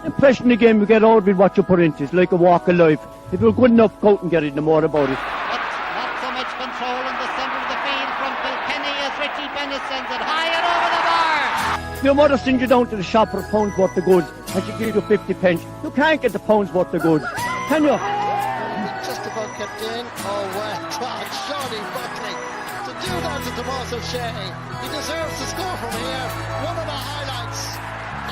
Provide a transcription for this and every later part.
impression in the game you get out with what you put into it. It's like a walk of life. If you're good enough, go out and get it, no more about it. Not so much control in the centre of the field from Kilkenny as Richie Bennett sends it high and over the bar. Your mother sends you down to the shop for a pound's worth of goods and she gives you 50 pence. You can't get the pound's worth of goods, can you? Just about kept in. Oh, well done, Johnny Buckley. To do that to Tomas O'Shea. He deserves to score from here. One of the highlights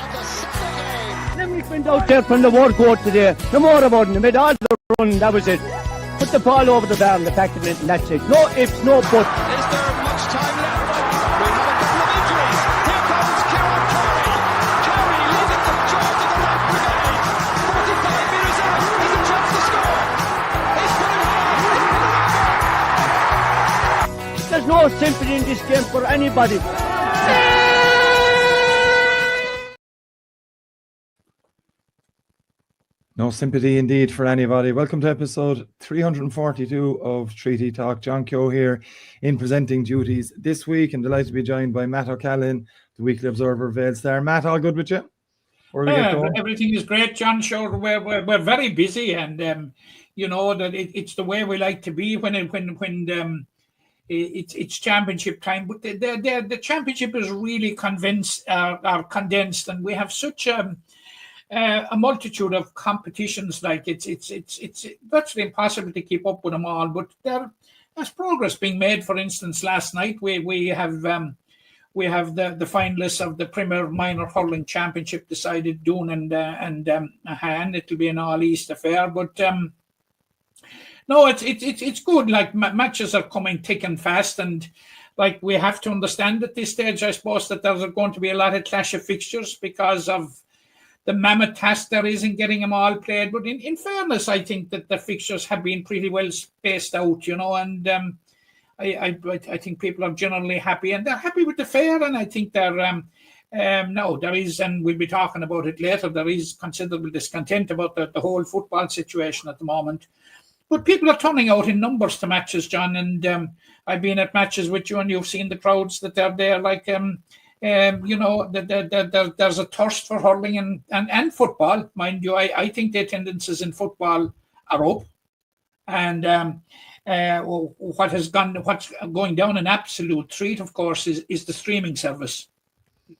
of the Sunday game. Limerick went out there from the word go today. No more about it. They made all the run, that was it. Put the ball over the bar and the back of it and that's it. No ifs, no buts. Is there much time left? We have a couple of injuries. Here comes Kieran Carey. Carey leading the charge of the right brigade. 45 metres out. He's a chance to score. He's put it high. There's no sympathy in this game for anybody. No sympathy indeed for anybody. Welcome to episode 342 of Treaty Talk. John Keogh here in presenting duties this week, and delighted to be joined by Matt O'Callaghan, the Weekly Observer Vale Star. Matt, all good with you? Everything is great, John. Sure, we're very busy, and you know that it's the way we like to be when it's championship time. But the championship is really condensed, and we have such a multitude of competitions. Like it's virtually impossible to keep up with them all. But there's progress being made. For instance, last night we have the finalists of the Premier Minor Hurling Championship decided Doon and Ahan. It'll be an all East affair, but no, it's good. Like matches are coming thick and fast, and like we have to understand at this stage, I suppose, that there's going to be a lot of clash of fixtures because of the mammoth task there is in getting them all played. But in fairness, I think that the fixtures have been pretty well spaced out, you know, and I think people are generally happy, and they're happy with the fair, and I think they're no, there is, and we'll be talking about it later, there is considerable discontent about the whole football situation at the moment. But people are turning out in numbers to matches, John, and I've been at matches with you, and you've seen the crowds that are there, like you know, there's a thirst for hurling and football, mind you. I think the attendances in football are up, and what's going down an absolute treat, of course, is the streaming service.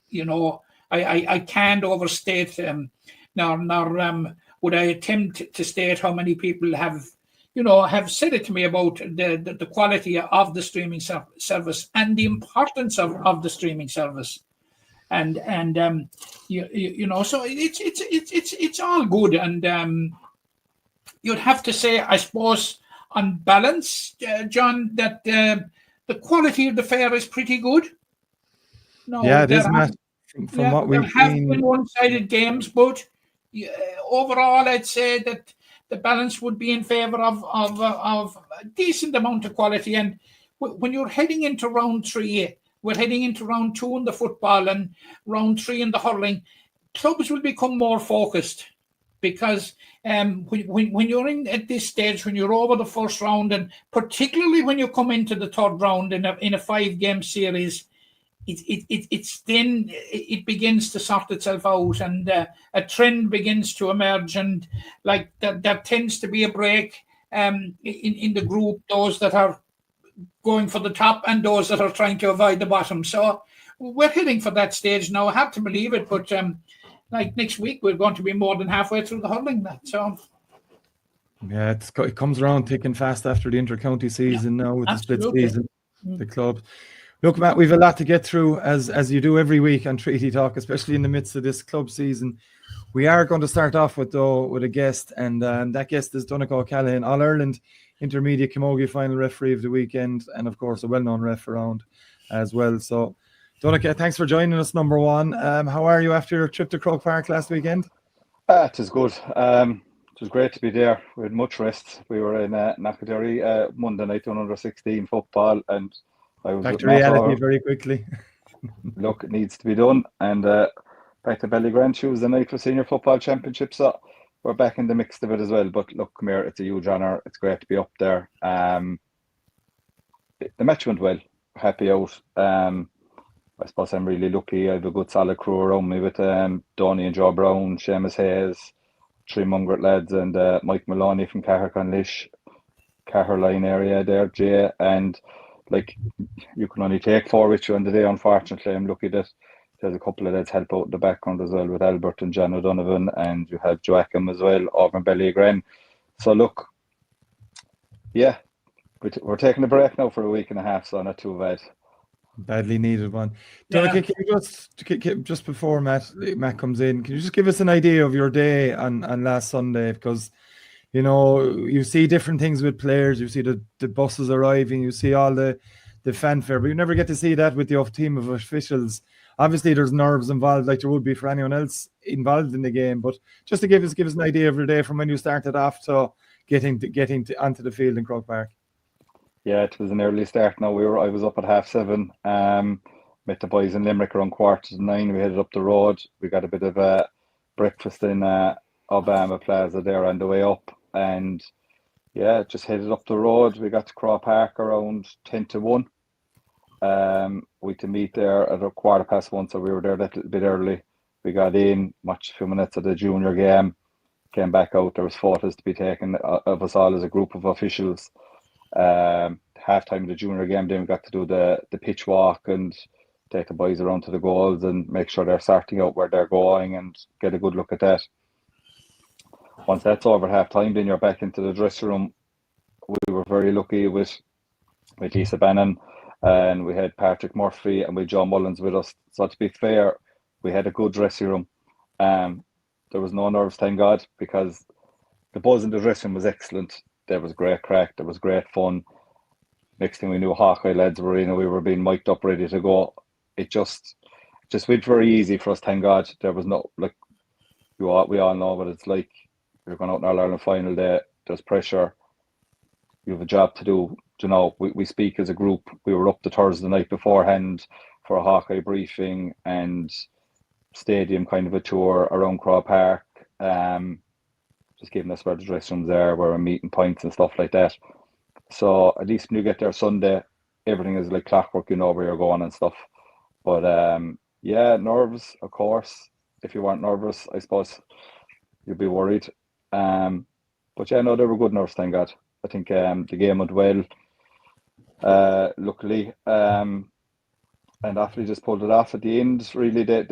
You know, I can't overstate, nor would I attempt to state how many people have said it to me about the quality of the streaming service and the importance of the streaming service, and you know, so it's all good, and you'd have to say, I suppose, on balance, John, that the quality of the fair is pretty good. No, yeah, it is, Matt. From what we've seen, there have been one-sided games, but overall, I'd say that the balance would be in favour of a decent amount of quality. And when you're heading into round 3, we're heading into round 2 in the football and round 3 in the hurling, clubs will become more focused, because when you're in at this stage, when you're over the first round, and particularly when you come into the third round in a 5-game series, it begins to sort itself out, and a trend begins to emerge, and like there tends to be a break in the group, those that are going for the top and those that are trying to avoid the bottom. So we're heading for that stage now. Hard to believe it, but like next week we're going to be more than halfway through the hurling. So yeah, it comes around thick and fast after the inter-county season now with absolutely. The split season, the club. Look, Matt, we've a lot to get through, as you do every week on Treaty Talk, especially in the midst of this club season. We are going to start off with a guest, and that guest is Donnacha O'Callaghan, All-Ireland Intermediate Camogie final referee of the weekend, and of course a well-known ref around as well. So, Donnacha, thanks for joining us, number one. How are you after your trip to Croke Park last weekend? It was good. It was great to be there. We had much rest. We were in Knackaderry Monday night doing under 16 football, and I was back to reality very quickly. Look, it needs to be done, and back to Ballygrant Tuesday night for Senior Football Championship. So we're back in the mix of it as well. But look, come here, it's a huge honour. It's great to be up there. The match went well. Happy out. I suppose I'm really lucky. I have a good solid crew around me with Donny and Joe Brown, Seamus Hayes, three Mungret lads, and Mike Maloney from Caherconlish, Caherline area there, Jay. And like, you can only take four with you on the day. Unfortunately, I'm lucky that there's a couple of lads help out in the background as well with Albert and John O'Donovan, and you have Joachim as well over in Ballygren. So look, yeah, we're taking a break now for a week and a half, so not too bad. Badly needed one. Yeah. Donnacha, can you just before Matt comes in, can you just give us an idea of your day on last Sunday? Because, you know, you see different things with players, you see the buses arriving, you see all the fanfare, but you never get to see that with the team of officials. Obviously, there's nerves involved, like there would be for anyone else involved in the game. But just to give us an idea of your day from when you started off to getting onto the field in Croke Park. Yeah, it was an early start. Now I was up at 7:30. Met the boys in Limerick around 9:15. We headed up the road. We got a bit of a breakfast in Obama Plaza there on the way up, and yeah, just headed up the road. We got to Croke Park around 1:50. We had to meet there at 1:15, so we were there a little bit early. We got in, watched a few minutes of the junior game, came back out. There was photos to be taken of us all as a group of officials. Half-time of the junior game, then we got to do the pitch walk and take the boys around to the goals and make sure they're sorting out where they're going and get a good look at that. Once that's over half-time, then you're back into the dressing room. We were very lucky with Lisa Bannon, and we had Patrick Murphy and with John Mullins with us. So to be fair, we had a good dressing room. There was no nerves, thank God, because the buzz in the dressing room was excellent. There was great crack, there was great fun. Next thing we knew, Hawkeye lads were in and we were being mic'd up, ready to go. It just went very easy for us, thank God. There was no, like, we all know what it's like. You're going out in All-Ireland final day, there's pressure. You have a job to do. You know, we speak as a group. We were up the Thursday night beforehand for a Hawkeye briefing and stadium kind of a tour around Croke Park. Just giving us where the dressing rooms there, where we're meeting points and stuff like that. So at least when you get there Sunday, everything is like clockwork, you know where you're going and stuff. But yeah, nerves, of course. If you weren't nervous, I suppose you'd be worried. But yeah, no, they were good nerves, thank God. I think the game went well, luckily. And after they just pulled it off at the end, really, they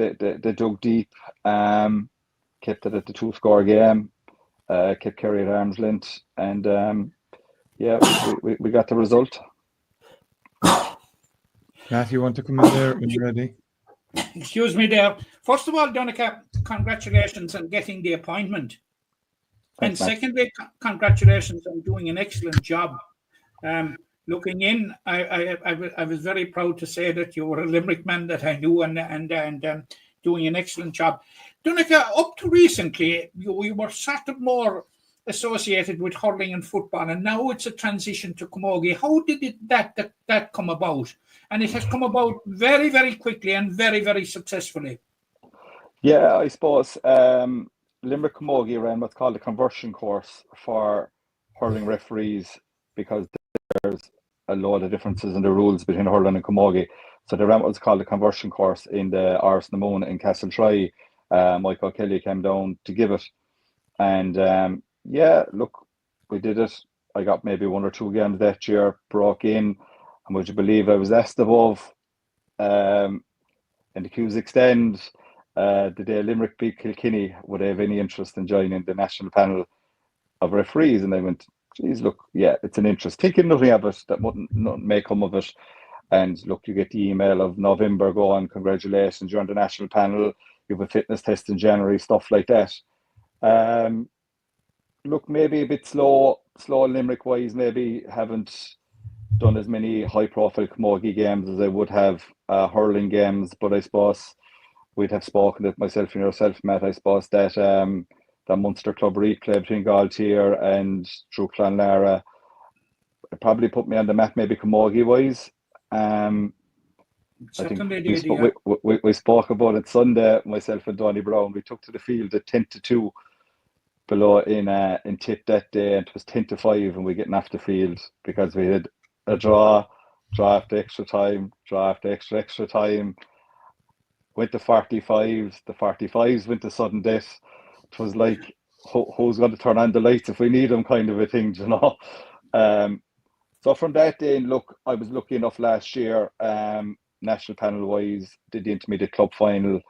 dug deep, kept it at the 2-score game. Kept Kerry at arm's length, and yeah, we got the result. Matt, you want to come in there when you're ready? Excuse me there. First of all, Donnacha, congratulations on getting the appointment. Thanks, and Matt. secondly, congratulations on doing an excellent job. Looking in, I was very proud to say that you were a Limerick man that I knew and doing an excellent job. Donnacha, up to recently, you were sort of more associated with hurling and football, and now it's a transition to camogie. How did that come about? And it has come about very, very quickly and very, very successfully. Yeah, I suppose Limerick Camogie ran what's called a conversion course for hurling referees, because there's a lot of differences in the rules between hurling and camogie. So they ran what's called a conversion course in the Ars na Moon in Castletry. Michael Kelly came down to give it, and yeah, look, we did it. I got maybe 1 or 2 games that year, broke in, and would you believe I was asked above in the Keogh extend the day Limerick beat Kilkenny, would I have any interest in joining the national panel of referees? And I went, geez, look, yeah, it's an interest. Thinking nothing of it, that nothing may come of it. And look, you get the email of November going, congratulations, you're on the national panel, you have a fitness test in January, stuff like that. Look, maybe a bit slow Limerick wise, maybe haven't done as many high profile camogie games as I would have hurling games, but I suppose we'd have spoken it, myself and yourself, Matt, I suppose that that Munster Club replay between Galtier and Drew Clonlara, it probably put me on the map, maybe camogie wise. I think we spoke about it Sunday, myself and Donny Brown. We took to the field at 10-2 below in Tip that day, and it was 10-5, and we getting off the field because we had a draw after extra time, extra time, went to 45s. The 45s went to sudden death. It was like, who's going to turn on the lights if we need them, kind of a thing, you know. So from that day, look, I was lucky enough last year, national panel wise, did the intermediate club final.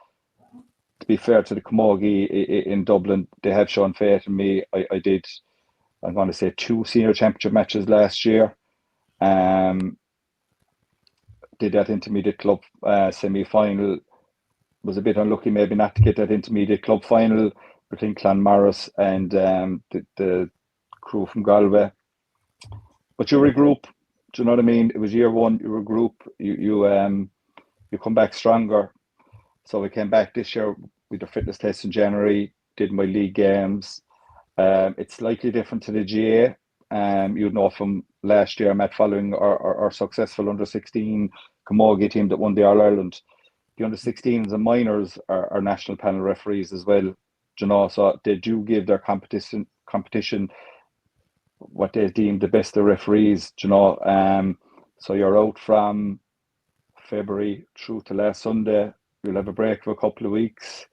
To be fair to the camogie in Dublin, they have shown faith in me. I did, I'm going to say, 2 senior championship matches last year. Did that intermediate club semi-final. Was a bit unlucky maybe not to get that intermediate club final between Clonmorris and the crew from Galway. But you regroup, do you know what I mean? It was year one, you regroup, you come back stronger. So we came back this year with the fitness test in January, did my league games. It's slightly different to the GAA. You'd know from last year, Matt, following our successful under-16 camogie team that won the All-Ireland. The under-16s and minors are national panel referees as well. Do you know, so they do give their competition what they deem the best of referees. Do you know, so you're out from February through to last Sunday. You'll have a break for a couple of weeks.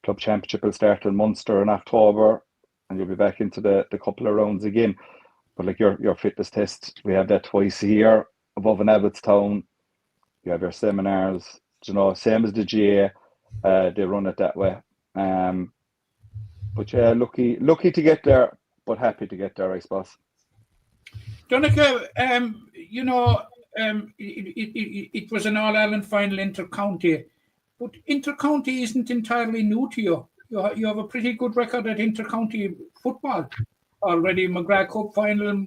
Club championship will start in Munster in October, and you'll be back into the couple of rounds again. But like your fitness test, we have that twice a year above in Abbottstown. You have your seminars, you know, same as the GAA. They run it that way. But yeah, lucky to get there, but happy to get there, I suppose. Donnacha, you know, it was an All-Ireland final inter-county, but inter-county isn't entirely new to you. You have a pretty good record at inter-county football already. McGrath Cup final,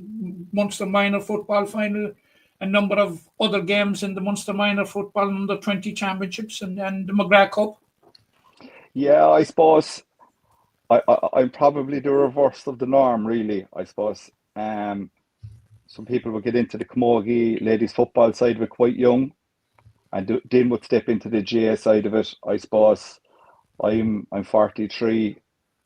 Munster minor football final, a number of other games in the Munster minor football under 20 championships and the McGrath Cup. Yeah, I suppose I'm probably the reverse of the norm, really. I suppose some people would get into the camogie ladies football side of it quite young, and then would step into the GAA side of it. I suppose I'm 43,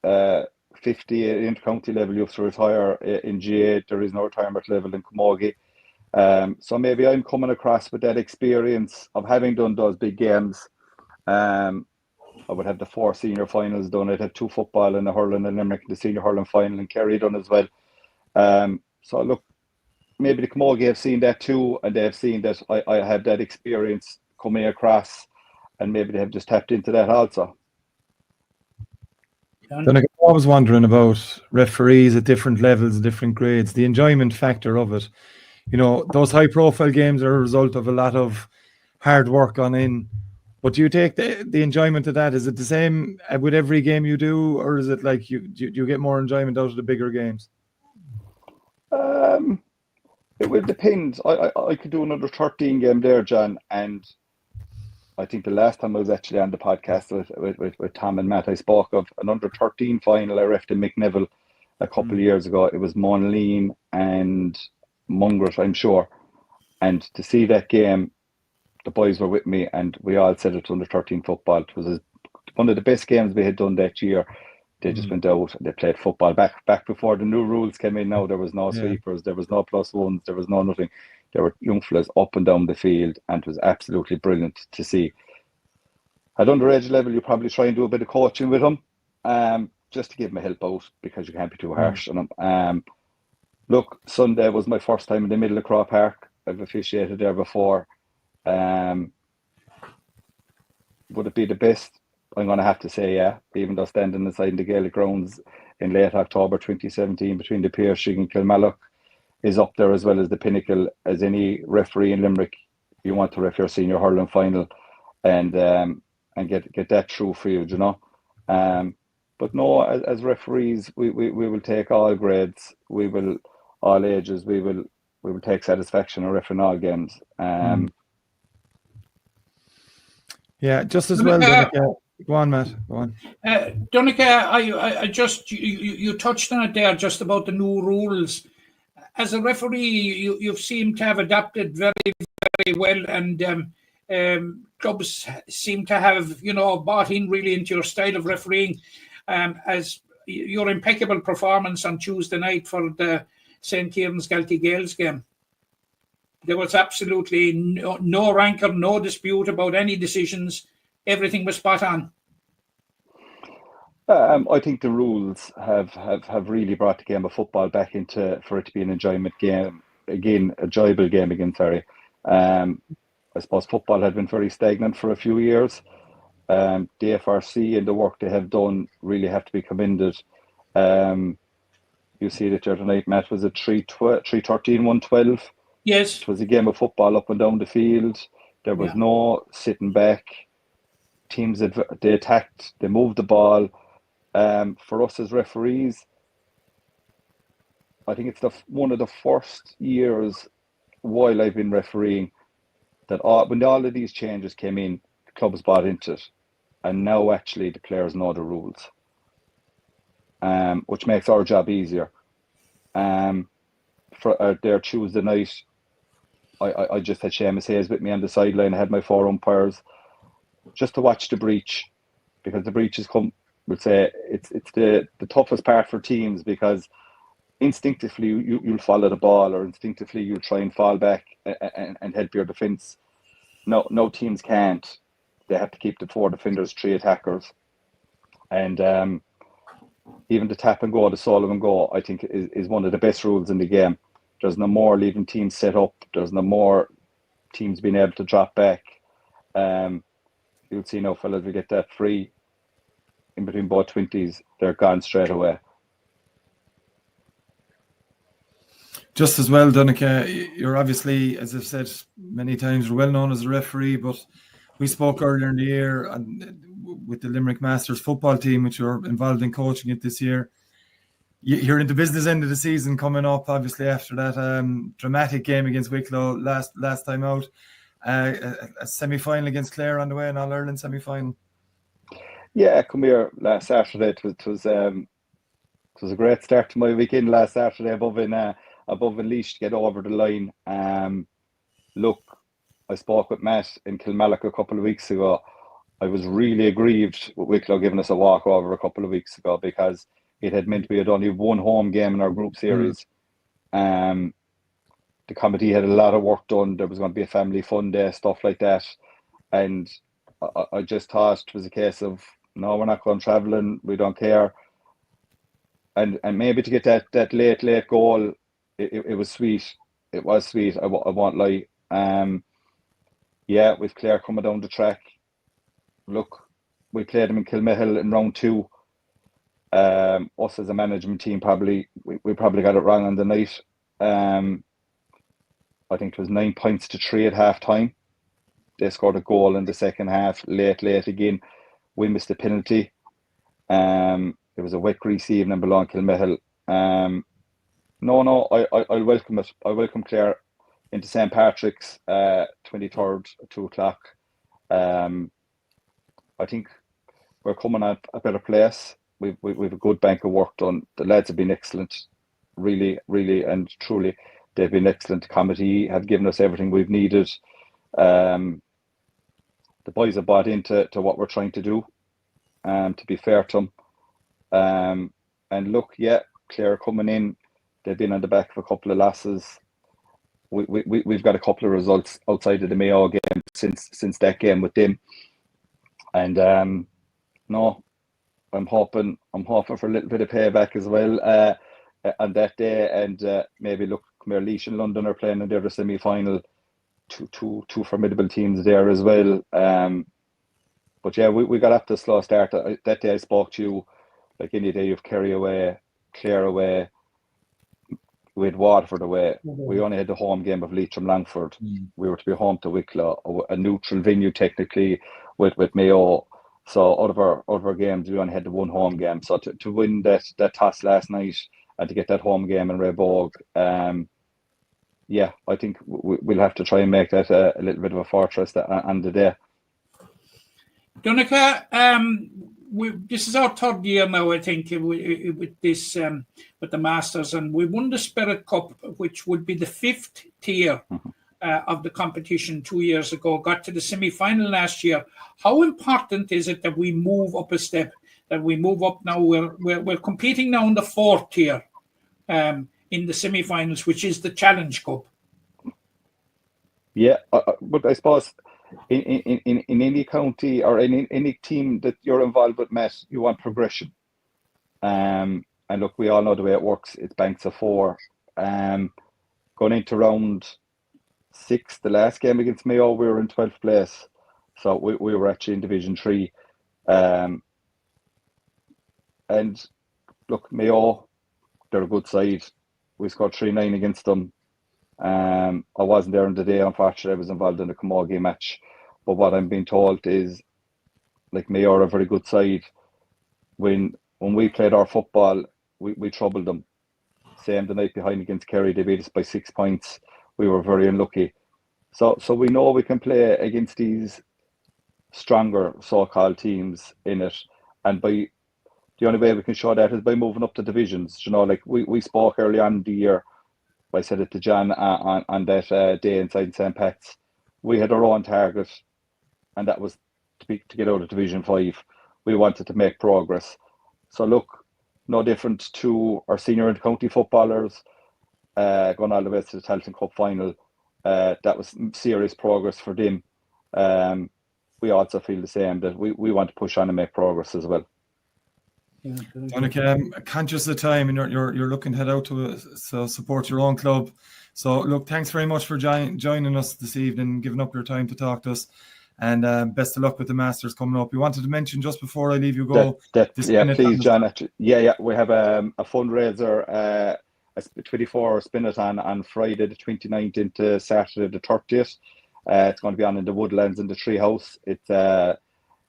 50 at inter-county level. You have to retire in GAA. There is no retirement level in camogie. So maybe I'm coming across with that experience of having done those big games. I would have the 4 senior finals done. I'd have 2 football and a hurling and Limerick, the senior hurling final, and Kerry done as well. So look, maybe the camogie have seen that too, and they have seen that I have that experience coming across, and maybe they have just tapped into that also. Then I was wondering about referees at different levels, different grades, the enjoyment factor of it. You know, those high-profile games are a result of a lot of hard work on in. But do you take the enjoyment of that? Is it the same with every game you do, or is it like you get more enjoyment out of the bigger games? It will depend. I could do another 13 game there, John, and I think the last time I was actually on the podcast with Tom and Matt, I spoke of an under 13 final I reffed in McNeville a couple of years ago. It was Monleen and Mungret, I'm sure, and to see that game, the boys were with me, and we all said it under 13 football. It was one of the best games we had done that year. They just went out and they played football back before the new rules came in. Now there was no sweepers, there was no +1s, there was no nothing. There were young fellas up and down the field, and it was absolutely brilliant to see. At underage level, you probably try and do a bit of coaching with them, just to give them a help out, because you can't be too harsh on them. Look, Sunday was my first time in the middle of Crow Park. I've officiated there before. Would it be the best? I'm going to have to say yeah, even though standing inside the Gaelic grounds in late October 2017 between the Pearshing and Kilmallock is up there, as well as the pinnacle as any referee in Limerick. You want to ref your senior hurling final and get that through for you, you know. But no, as referees, we will take all grades, we will all ages, we will take satisfaction in refereeing all games. Yeah, just as well. Donnacha, go on, Matt. Go on. Donnacha, I just you touched on it there, just about the new rules. As a referee, you seem to have adapted very, very well, and clubs seem to have, you know, bought in really into your style of refereeing. As your impeccable performance on Tuesday night for the St. Kieran's Galtee Gales game. There was absolutely no rancor, no dispute about any decisions. everything was spot on? I think the rules have really brought the game of football back into for it to be an enjoyment game again, enjoyable game again. Sorry, I suppose football had been very stagnant for a few years. The FRC and the work they have done really have to be commended. You see that the other night, Matt, was it 3-13, 1-12? Yes. It was a game of football up and down the field. There was no sitting back. Teams, they attacked, they moved the ball. For us as referees, I think it's one of the first years while I've been refereeing that when all of these changes came in, the clubs bought into it. And now actually the players know the rules, which makes our job easier. For their Tuesday night, I just had Seamus Hayes with me on the sideline. I had my 4 umpires just to watch the breach, because the breach has come. We'll say it's the toughest part for teams, because instinctively you'll follow the ball, or instinctively you'll try and fall back and help your defence. No teams can't. They have to keep the 4 defenders, 3 attackers, and even the tap and go, the solo and go, I think is one of the best rules in the game. There's no more leaving teams set up. There's no more teams being able to drop back. You'll see now, fellas, we get that free in between both 20s, they're gone straight away. Just as well, Donnacha, you're obviously, as I've said many times, you're well known as a referee, but we spoke earlier in the year with the Limerick Masters football team, which you're involved in coaching it this year. You're in the business end of the season coming up, obviously, after that dramatic game against Wicklow last time out. A semi-final against Clare on the way, an All-Ireland semi-final. Yeah, come here last Saturday. It was a great start to my weekend last Saturday above in Laois to get over the line. Look, I spoke with Matt in Kilmallock a couple of weeks ago. I was really aggrieved with Wicklow giving us a walkover a couple of weeks ago, because it had meant we had only one home game in our group series. The committee had a lot of work done. There was going to be a family fun day, stuff like that. And I just thought it was a case of, no, we're not going travelling, we don't care. And maybe to get that late goal, it was sweet. It was sweet, I won't lie. Yeah, with Clare coming down the track. Look, we played them in Kilmahill in round 2. Us as a management team, we probably got it wrong on the night. I think it was 9 points to 3 at half time. They scored a goal in the second half, late again. We missed a penalty. It was a wet, greasy evening below Kilmahill. No, I'll welcome it. I welcome Clare into St. Patrick's, 23rd at 2 o'clock. I think we're coming at a better place. We've a good bank of work done. The lads have been excellent, really and truly. They've been excellent. The committee have given us everything we've needed. The boys have bought into what we're trying to do, to be fair to them. And look, yeah, Clare coming in, they've been on the back of a couple of losses. We've got a couple of results outside of the Mayo game since that game with them. And no, I'm hoping for a little bit of payback as well on that day. And maybe look, come here, Laois and London are playing in their semi-final. Two formidable teams there as well. But yeah, we got off to a slow start. That day I spoke to you, like any day you've Kerry away, Clare away, we had Waterford away. We only had the home game of Leitrim Longford. We were to be home to Wicklow, a neutral venue technically with Mayo. So out of our games, we only had the one home game. So to win that toss last night and to get that home game in Raybogue, yeah, I think we'll have to try and make that a little bit of a fortress on the day. Donnacha, this is our third year now, I think, with this with the Masters, and we won the Spirit Cup, which would be the 5th tier of the competition 2 years ago. Got to the semi-final last year. How important is it that we move up a step? That we move up now? We're competing now in the 4th tier, in the semi-finals, which is the Challenge Cup. Yeah, but I suppose in any county or in any team that you're involved with, Matt, you want progression. And look, we all know the way it works. It's banks of 4. Going into round 6, the last game against Mayo, we were in 12th place. So we were actually in Division 3. And look, Mayo, they're a good side. We scored 3-9 against them. I wasn't there on the day, unfortunately. I was involved in the camogie match. But what I'm being told is, like, Mayo are a very good side. When we played our football, we troubled them. Same the night behind against Kerry, they beat us by 6 points. We were very unlucky. So we know we can play against these stronger so-called teams in it. And the only way we can show that is by moving up the divisions. You know, like we spoke early on in the year. I said it to John on that day inside St. Pat's. We had our own target, and that was to get out of Division 5. We wanted to make progress. So look, no different to our senior and county footballers going all the way to the Talton Cup final. That was serious progress for them. We also feel the same, that we want to push on and make progress as well. Donnacha, conscious of time, and you're looking to head out to support your own club. So look, thanks very much for joining us this evening, giving up your time to talk to us, and best of luck with the Masters coming up. You wanted to mention just before I leave you go. Please, John. Actually, we have a fundraiser, a 24-hour spin-a-thon on Friday the 29th into Saturday the 30th. It's going to be on in the Woodlands in the Treehouse.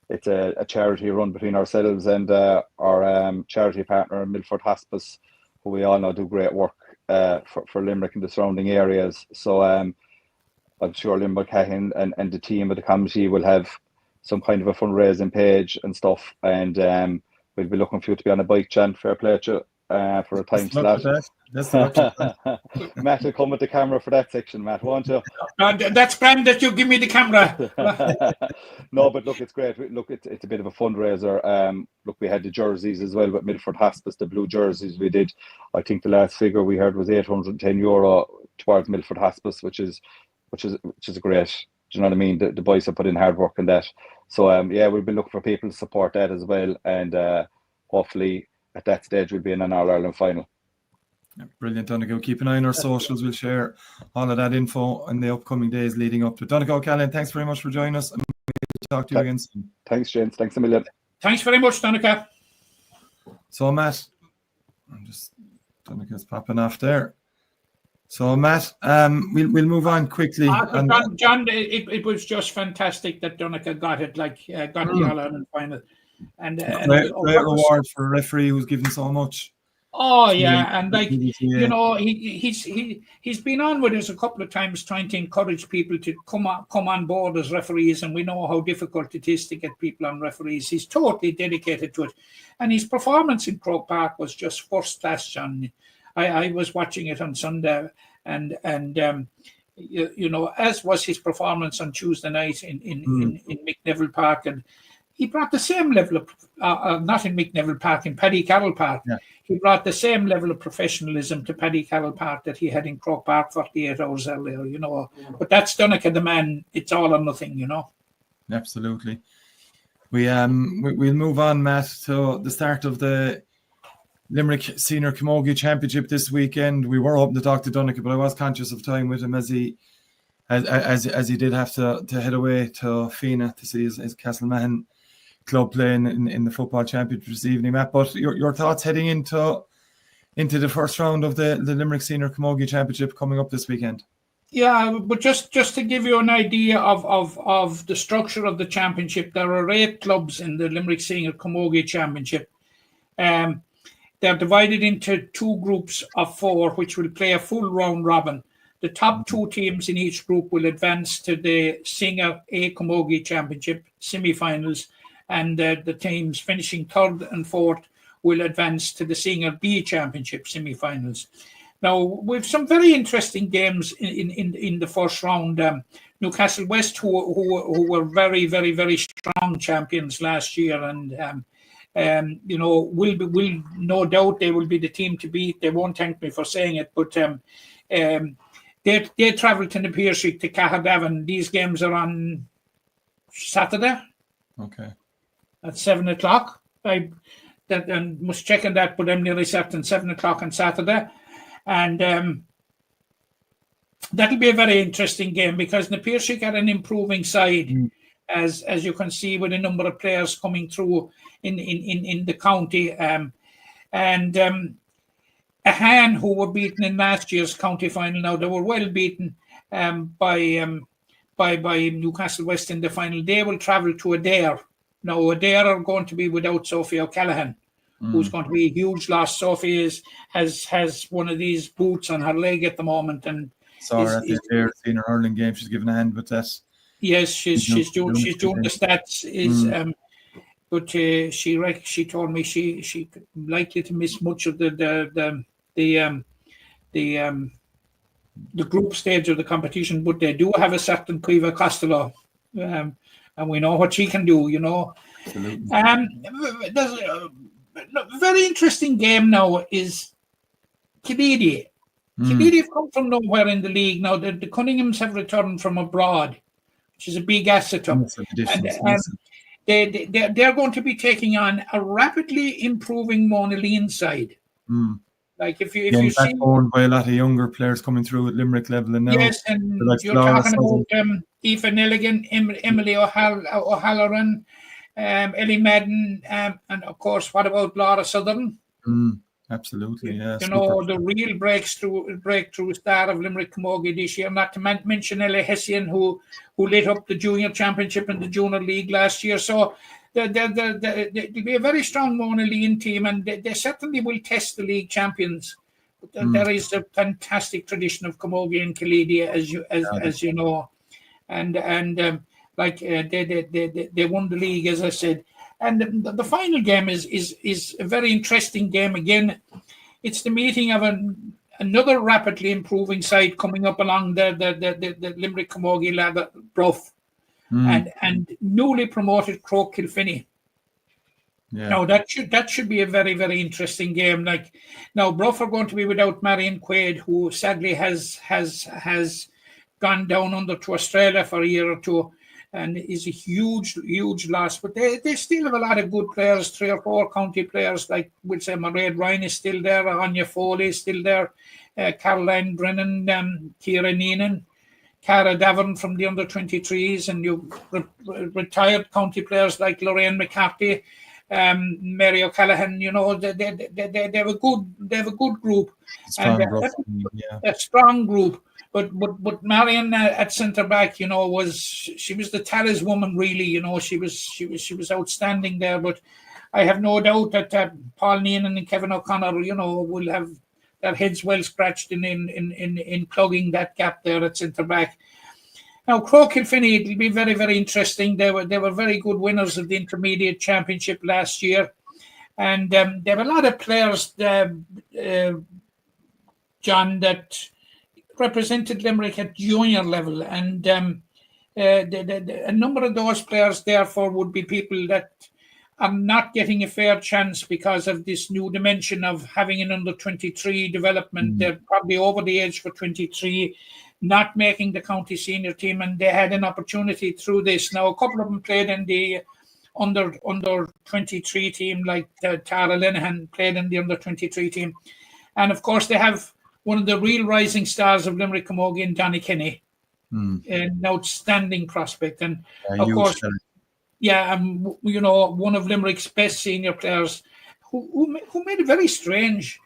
It's a charity run between ourselves and our charity partner, Milford Hospice, who we all know do great work for Limerick and the surrounding areas. So I'm sure Limerick GAA and the team of the committee will have some kind of a fundraising page and stuff. And we'll be looking for you to be on a bike, John. Fair play to you for a time slot. Matt will come with the camera for that section, Matt, won't you? That's grand that you give me the camera. No, but look, it's great. Look, it's a bit of a fundraiser. Look, we had the jerseys as well with Milford Hospice, the blue jerseys we did. I think the last figure we heard was €810 towards Milford Hospice, which is great. Do you know what I mean? The boys have put in hard work in that. So we'll be looking for people to support that as well, and hopefully at that stage we'll be in an All-Ireland final. Brilliant, Donnacha. Keep an eye on our socials. We'll share all of that info in the upcoming days leading up to Donnacha O'Callaghan. Thanks very much for joining us, and we'll talk to you again soon. Thanks, James. Thanks a million. Thanks very much, Donnacha. So, Matt, Donnacha's popping off there. So, Matt, we'll move on quickly. John, it was just fantastic that Donnacha got it, got the All-Ireland final. And great reward for a referee who's given so much. Oh yeah, and you know, he's been on with us a couple of times trying to encourage people to come on board as referees, and we know how difficult it is to get people on referees. He's totally dedicated to it, and his performance in Croke Park was just first class, John. I was watching it on Sunday, and you know, as was his performance on Tuesday night in McNeville Park, and he brought the same level of not in McNeville Park, in Paddy Carroll Park. Yeah. He brought the same level of professionalism to Paddy Carroll Park that he had in Croke Park 48 hours earlier, you know. But that's Donnacha, the man. It's all or nothing, you know. Absolutely. We'll move on, Matt, to the start of the Limerick Senior Camogie Championship this weekend. We were hoping to talk to Donnacha, but I was conscious of time with him as he did have to head away to Fina to see his Castleman club playing in the football championship this evening, Matt. But your thoughts heading into the first round of the Limerick Senior Camogie Championship coming up this weekend? Yeah, but just to give you an idea of the structure of the championship, there are 8 clubs in the Limerick Senior Camogie Championship. They're divided into 2 groups of 4, which will play a full round robin. The top 2 teams in each group will advance to the Senior A Camogie Championship semi-finals, and the teams finishing 3rd and 4th will advance to the Senior B Championship semi-finals. Now, we've some very interesting games in the first round. Newcastle West, who were very, very, very strong champions last year, and you know, will no doubt they will be the team to beat. They won't thank me for saying it, but they travel to the Piercy to Caherdavin. These games are on Saturday Okay. at 7:00. I was checking that, but I'm nearly certain 7:00 on Saturday, and that'll be a very interesting game because Na Piarsaigh got an improving side, as you can see with a number of players coming through in the county, and Ahan, who were beaten in last year's county final. Now they were well beaten by Newcastle West in the final. They will travel to Adair. Now Adair are going to be without Sophie O'Callaghan, who's going to be a huge loss. Sophie has one of these boots on her leg at the moment, and saw her at the Adair senior hurling game. She's giving a hand with that. Yes, she's doing the stats. But she told me she likely to miss much of the group stage of the competition, but they do have a certain Caoimhe Costello, and we know what she can do, you know. Absolutely. There's a very interesting game now is Killeedy. Killeedy have come from nowhere in the league now. The Cunninghams have returned from abroad, which is a big asset to them. They're going to be taking on a rapidly improving Monaleen side. Like if you see, owned by a lot of younger players coming through at Limerick level, and now yes, and you're talking about Aoife Nelligan, Emily O'Halloran, Ellie Madden, and of course, what about Laura Southern? Absolutely, yeah. You know, the real breakthrough star of Limerick Camogie this year. Not to mention Ella Hessian, who lit up the junior championship and the junior league last year. So they'll be a very strong Monaleen team, and they certainly will test the league champions. But there is a fantastic tradition of Camogie and Killeedy, as you know, and they won the league, as I said. And the final game is a very interesting game. Again, it's the meeting of another rapidly improving side coming up along the Limerick Camogie ladder, Bruff, and newly promoted Croke Kilfinney. Yeah. Now that should be a very, very interesting game. Like now, Bruff are going to be without Marion Quaid, who sadly has gone down under to Australia for a year or two, and is a huge loss. But they still have a lot of good players, 3 or 4 county players, like we'll say Mairead Ryan is still there, Anya Foley is still there, Caroline Brennan, Ciara Neenan, Cara Davern from the under-23s, and you retired county players like Lorraine McCarthy, Mary O'Callaghan. You know, they have a good group, a strong group. But Marion at centre back, you know, she was the talisman, really. You know, she was outstanding there. But I have no doubt that Paul Neenan and Kevin O'Connor, you know, will have their heads well scratched in plugging that gap there at centre back. Now, Croke Kilfinney, it'll be very, very interesting. They were very good winners of the intermediate championship last year, and they have a lot of players, John, that represented Limerick at junior level, and a number of those players, therefore, would be people that are not getting a fair chance because of this new dimension of having an under-23 development. They're probably over the age for 23, not making the county senior team, and they had an opportunity through this. Now, a couple of them played in the under-23 team, like Tara Linehan played in the under-23 team. And, of course, they have one of the real rising stars of Limerick Camogie and Donny Kenny, an outstanding prospect. And, of course, you know, one of Limerick's best senior players who made a very strange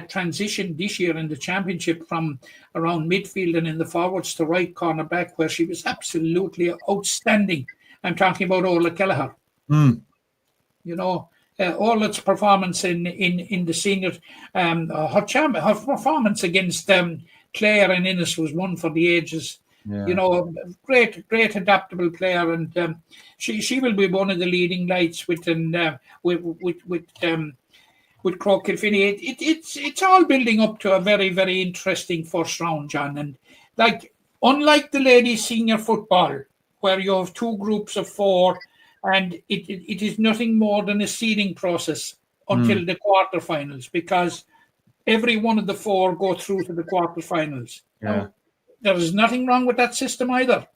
transition this year in the championship from around midfield and in the forwards to right corner back, where she was absolutely outstanding. I'm talking about Orla Kelleher. You know, Orla's performance in the senior, her performance against Clare and Innes was one for the ages. Yeah. You know, great adaptable player, and she will be one of the leading lights with Croke Kilfinney. It's all building up to a very, very interesting first round, John. And like, unlike the ladies' senior football, where you have 2 groups of 4, and it is nothing more than a seeding process until the quarterfinals, because every one of the 4 go through to the quarterfinals. Yeah. Now, there is nothing wrong with that system either.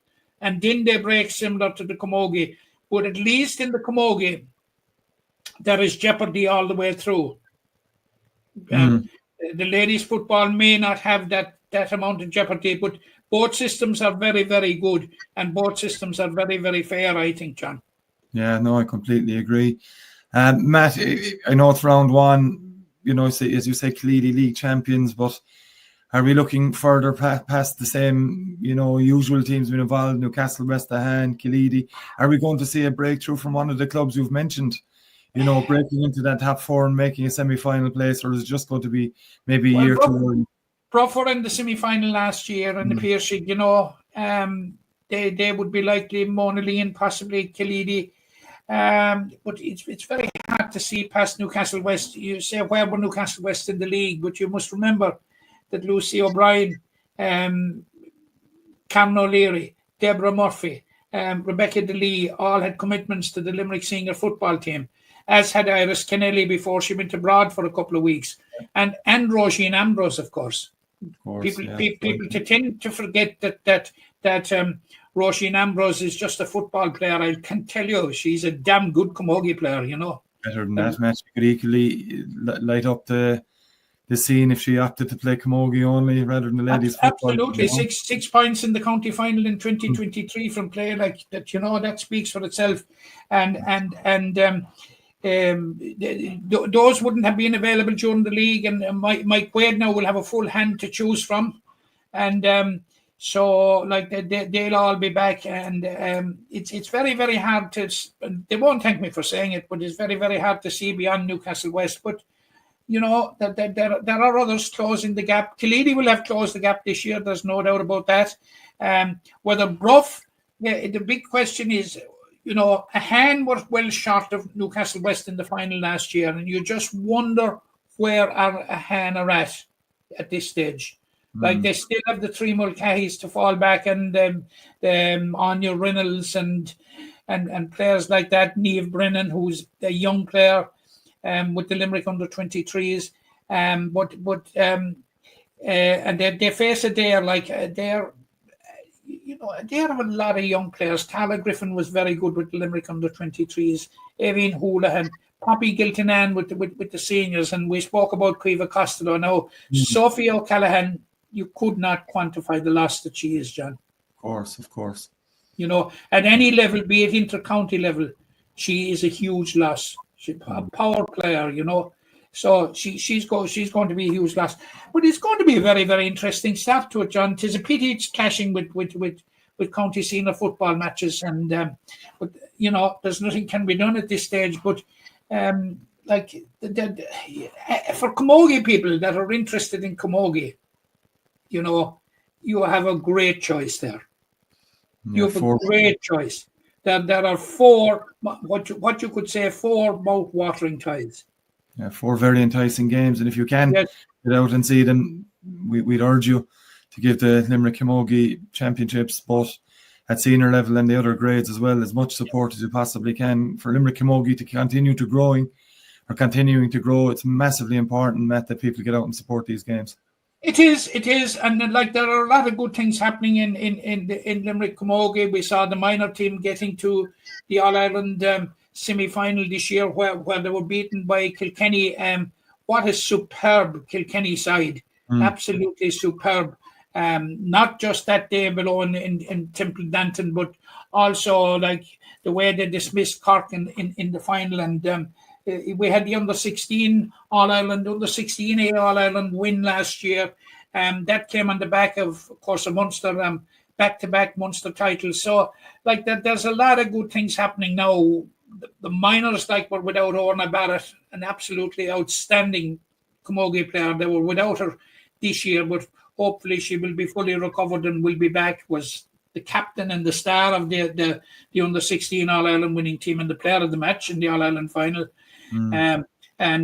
and then they break similar to the camogie. But at least in the camogie, there is jeopardy all the way through. The ladies' football may not have that amount of jeopardy, but both systems are very, very good, and both systems are very, very fair, I think, John. Yeah, no, I completely agree. Matt, I know it's round one, as you say, Killeedy League champions, but are we looking further past the same, usual teams been involved, Newcastle, West Ham, Killeedy? Are we going to see a breakthrough from one of the clubs you've mentioned, breaking into that top four and making a semi-final place, or is it just going to be maybe a year too early? Brough were in the semi-final last year in the Pearshig, they would be likely Mona Lee and possibly Killeedy. But it's very hard to see past Newcastle West. You say, where were Newcastle West in the league? But you must remember that Lucy O'Brien, Cameron O'Leary, Deborah Murphy, Rebecca DeLee all had commitments to the Limerick senior football team, as had Iris Kennelly before she went abroad for a couple of weeks, and Roisin Ambrose, of course. People tend to forget that Roisin Ambrose is just a football player. I can tell you, she's a damn good camogie player, Better than that, Matt. She could equally light up the scene if she opted to play camogie only rather than the ladies' football. Absolutely, 6 points in the county final in 2023 from play like that. That speaks for itself, and those wouldn't have been available during the league, and Mike Wade now will have a full hand to choose from, and so they'll all be back, and it's very, very hard to. They won't thank me for saying it, but it's very, very hard to see beyond Newcastle West. But that there are others closing the gap. Killeedy will have closed the gap this year. There's no doubt about that. Whether Brough, the big question is. A hand was well short of Newcastle West in the final last year, and you just wonder where a hand are at this stage. Like they still have the three Mulcahys to fall back, and Anya Reynolds and players like that. Niamh Brennan, who's a young player with the Limerick under-23s, and they face it there they're. They have a lot of young players. Tala Griffin was very good with the Limerick under-23s. Evian Houlihan, Poppy Giltinan with the seniors, and we spoke about Caoimhe Costello. Now, Sophie O'Callaghan, you could not quantify the loss that she is, John. Of course. At any level, be it inter-county level, she is a huge loss. She's a power player, So she's going to be a huge loss, but it's going to be a very, very interesting start to it, John. Tis a pity it's clashing with county senior football matches, and but there's nothing can be done at this stage. But for camogie people that are interested in camogie, you have a great choice there. You have a great choice. There are four what you could say four mouth-watering ties. Yeah, 4 very enticing games, and if you can get out and see them, we'd urge you to give the Limerick Camogie Championships, both at senior level and the other grades as well, as much support as you possibly can for Limerick Camogie to continuing to grow. It's massively important, Matt, that people get out and support these games. It is, and there are a lot of good things happening in Limerick Camogie. We saw the minor team getting to the All Ireland semi-final this year, where they were beaten by Kilkenny. What a superb Kilkenny side! Absolutely superb. Not just that day below in Temple Danton, but also the way they dismissed Cork in the final. And we had the under-16 All-Ireland, under-16A All-Ireland win last year. That came on the back of course, a Munster back-to-back Munster titles. So there's a lot of good things happening now. The minors were without Orna Barrett, an absolutely outstanding camogie player. They were without her this year, but hopefully she will be fully recovered and will be back. Was the captain and the star of the under-16 All-Ireland winning team and the player of the match in the All-Ireland final. There are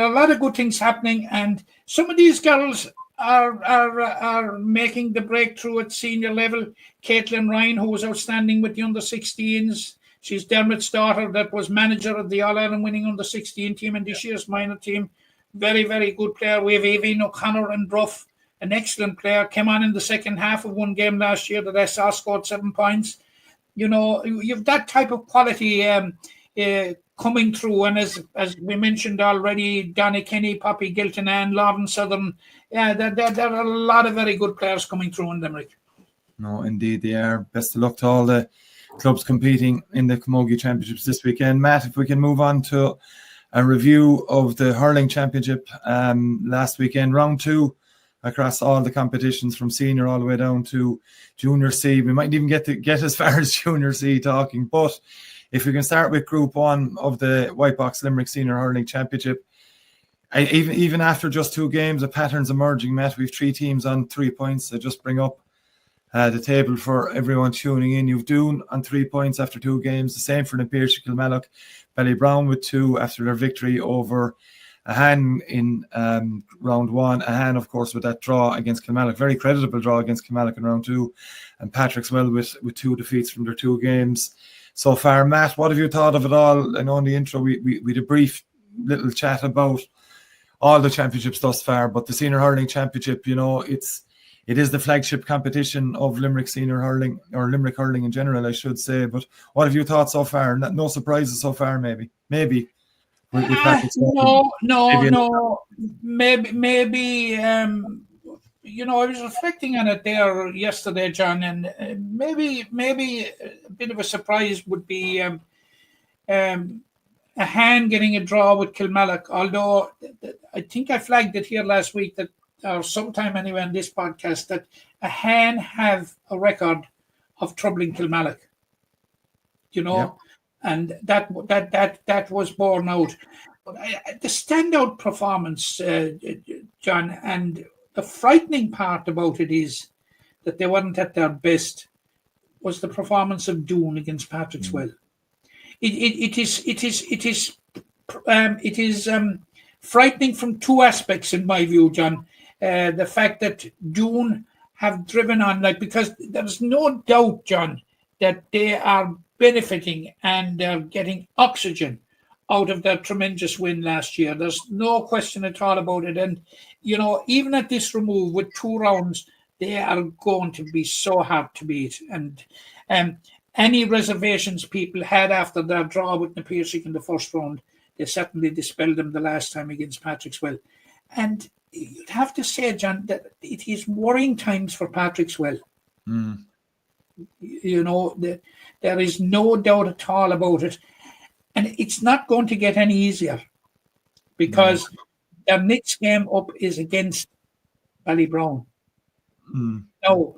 a lot of good things happening, and some of these girls are making the breakthrough at senior level. Caitlin Ryan, who was outstanding with the under-16s. She's Dermot's daughter that was manager of the All-Ireland winning under-16 team and this year's minor team. Very, very good player. We have Aoibhinn O'Connor and Brough, an excellent player, came on in the second half of one game last year that I saw scored 7 points. You know, you've that type of quality coming through, and as we mentioned already, Donny Kenny, Poppy Gilton, and Lauren Southern, there are a lot of very good players coming through in Limerick. No, indeed they are. Best of luck to all the clubs competing in the Camogie Championships this weekend. Matt, if we can move on to a review of the Hurling Championship last weekend, round 2 across all the competitions from senior all the way down to junior C. We might even get as far as junior C talking, but if we can start with Group 1 of the White Box Limerick Senior Hurling Championship, even after just 2 games, the pattern's emerging, Matt. We've 3 teams on 3 points. So just bring up the table for everyone tuning in. You've Doon on 3 points after 2 games. The same for Napier, Kilmallock, Ballybrown with 2 after their victory over Ahan in round 1. Ahan, of course, with that draw against Kilmallock, very creditable draw against Kilmallock in round 2, and Patrickswell with 2 defeats from their 2 games so far. Matt, what have you thought of it all? I know in the intro we had a brief little chat about all the championships thus far, but the Senior Hurling Championship, you know, it is the flagship competition of Limerick Senior Hurling, or Limerick Hurling in general, I should say. But what have you thought so far? No surprises so far, maybe. No. Maybe. You know, I was reflecting on it there yesterday, John, and maybe a bit of a surprise would be a hand getting a draw with Kilmallock. Although I think I flagged it here last week that, or sometime anyway on this podcast, that a hand have a record of troubling Kilmallock. You know. Yep. And that was borne out. But the standout performance, John, and the frightening part about it is that they weren't at their best, was the performance of Doon against Patrickswell. It is frightening from 2 aspects, in my view, John. The fact that Doon have driven on, because there's no doubt, John, that they are benefiting and getting oxygen out of that tremendous win last year. There's no question at all about it. And, you know, even at this remove with 2 rounds, they are going to be so hard to beat. And any reservations people had after their draw with Napier in the first round, they certainly dispelled them the last time against Patrickswell. And you'd have to say, John, that it is worrying times for Patrickswell. You know, there is no doubt at all about it. And it's not going to get any easier, because their next game up is against Ballybrown. Now,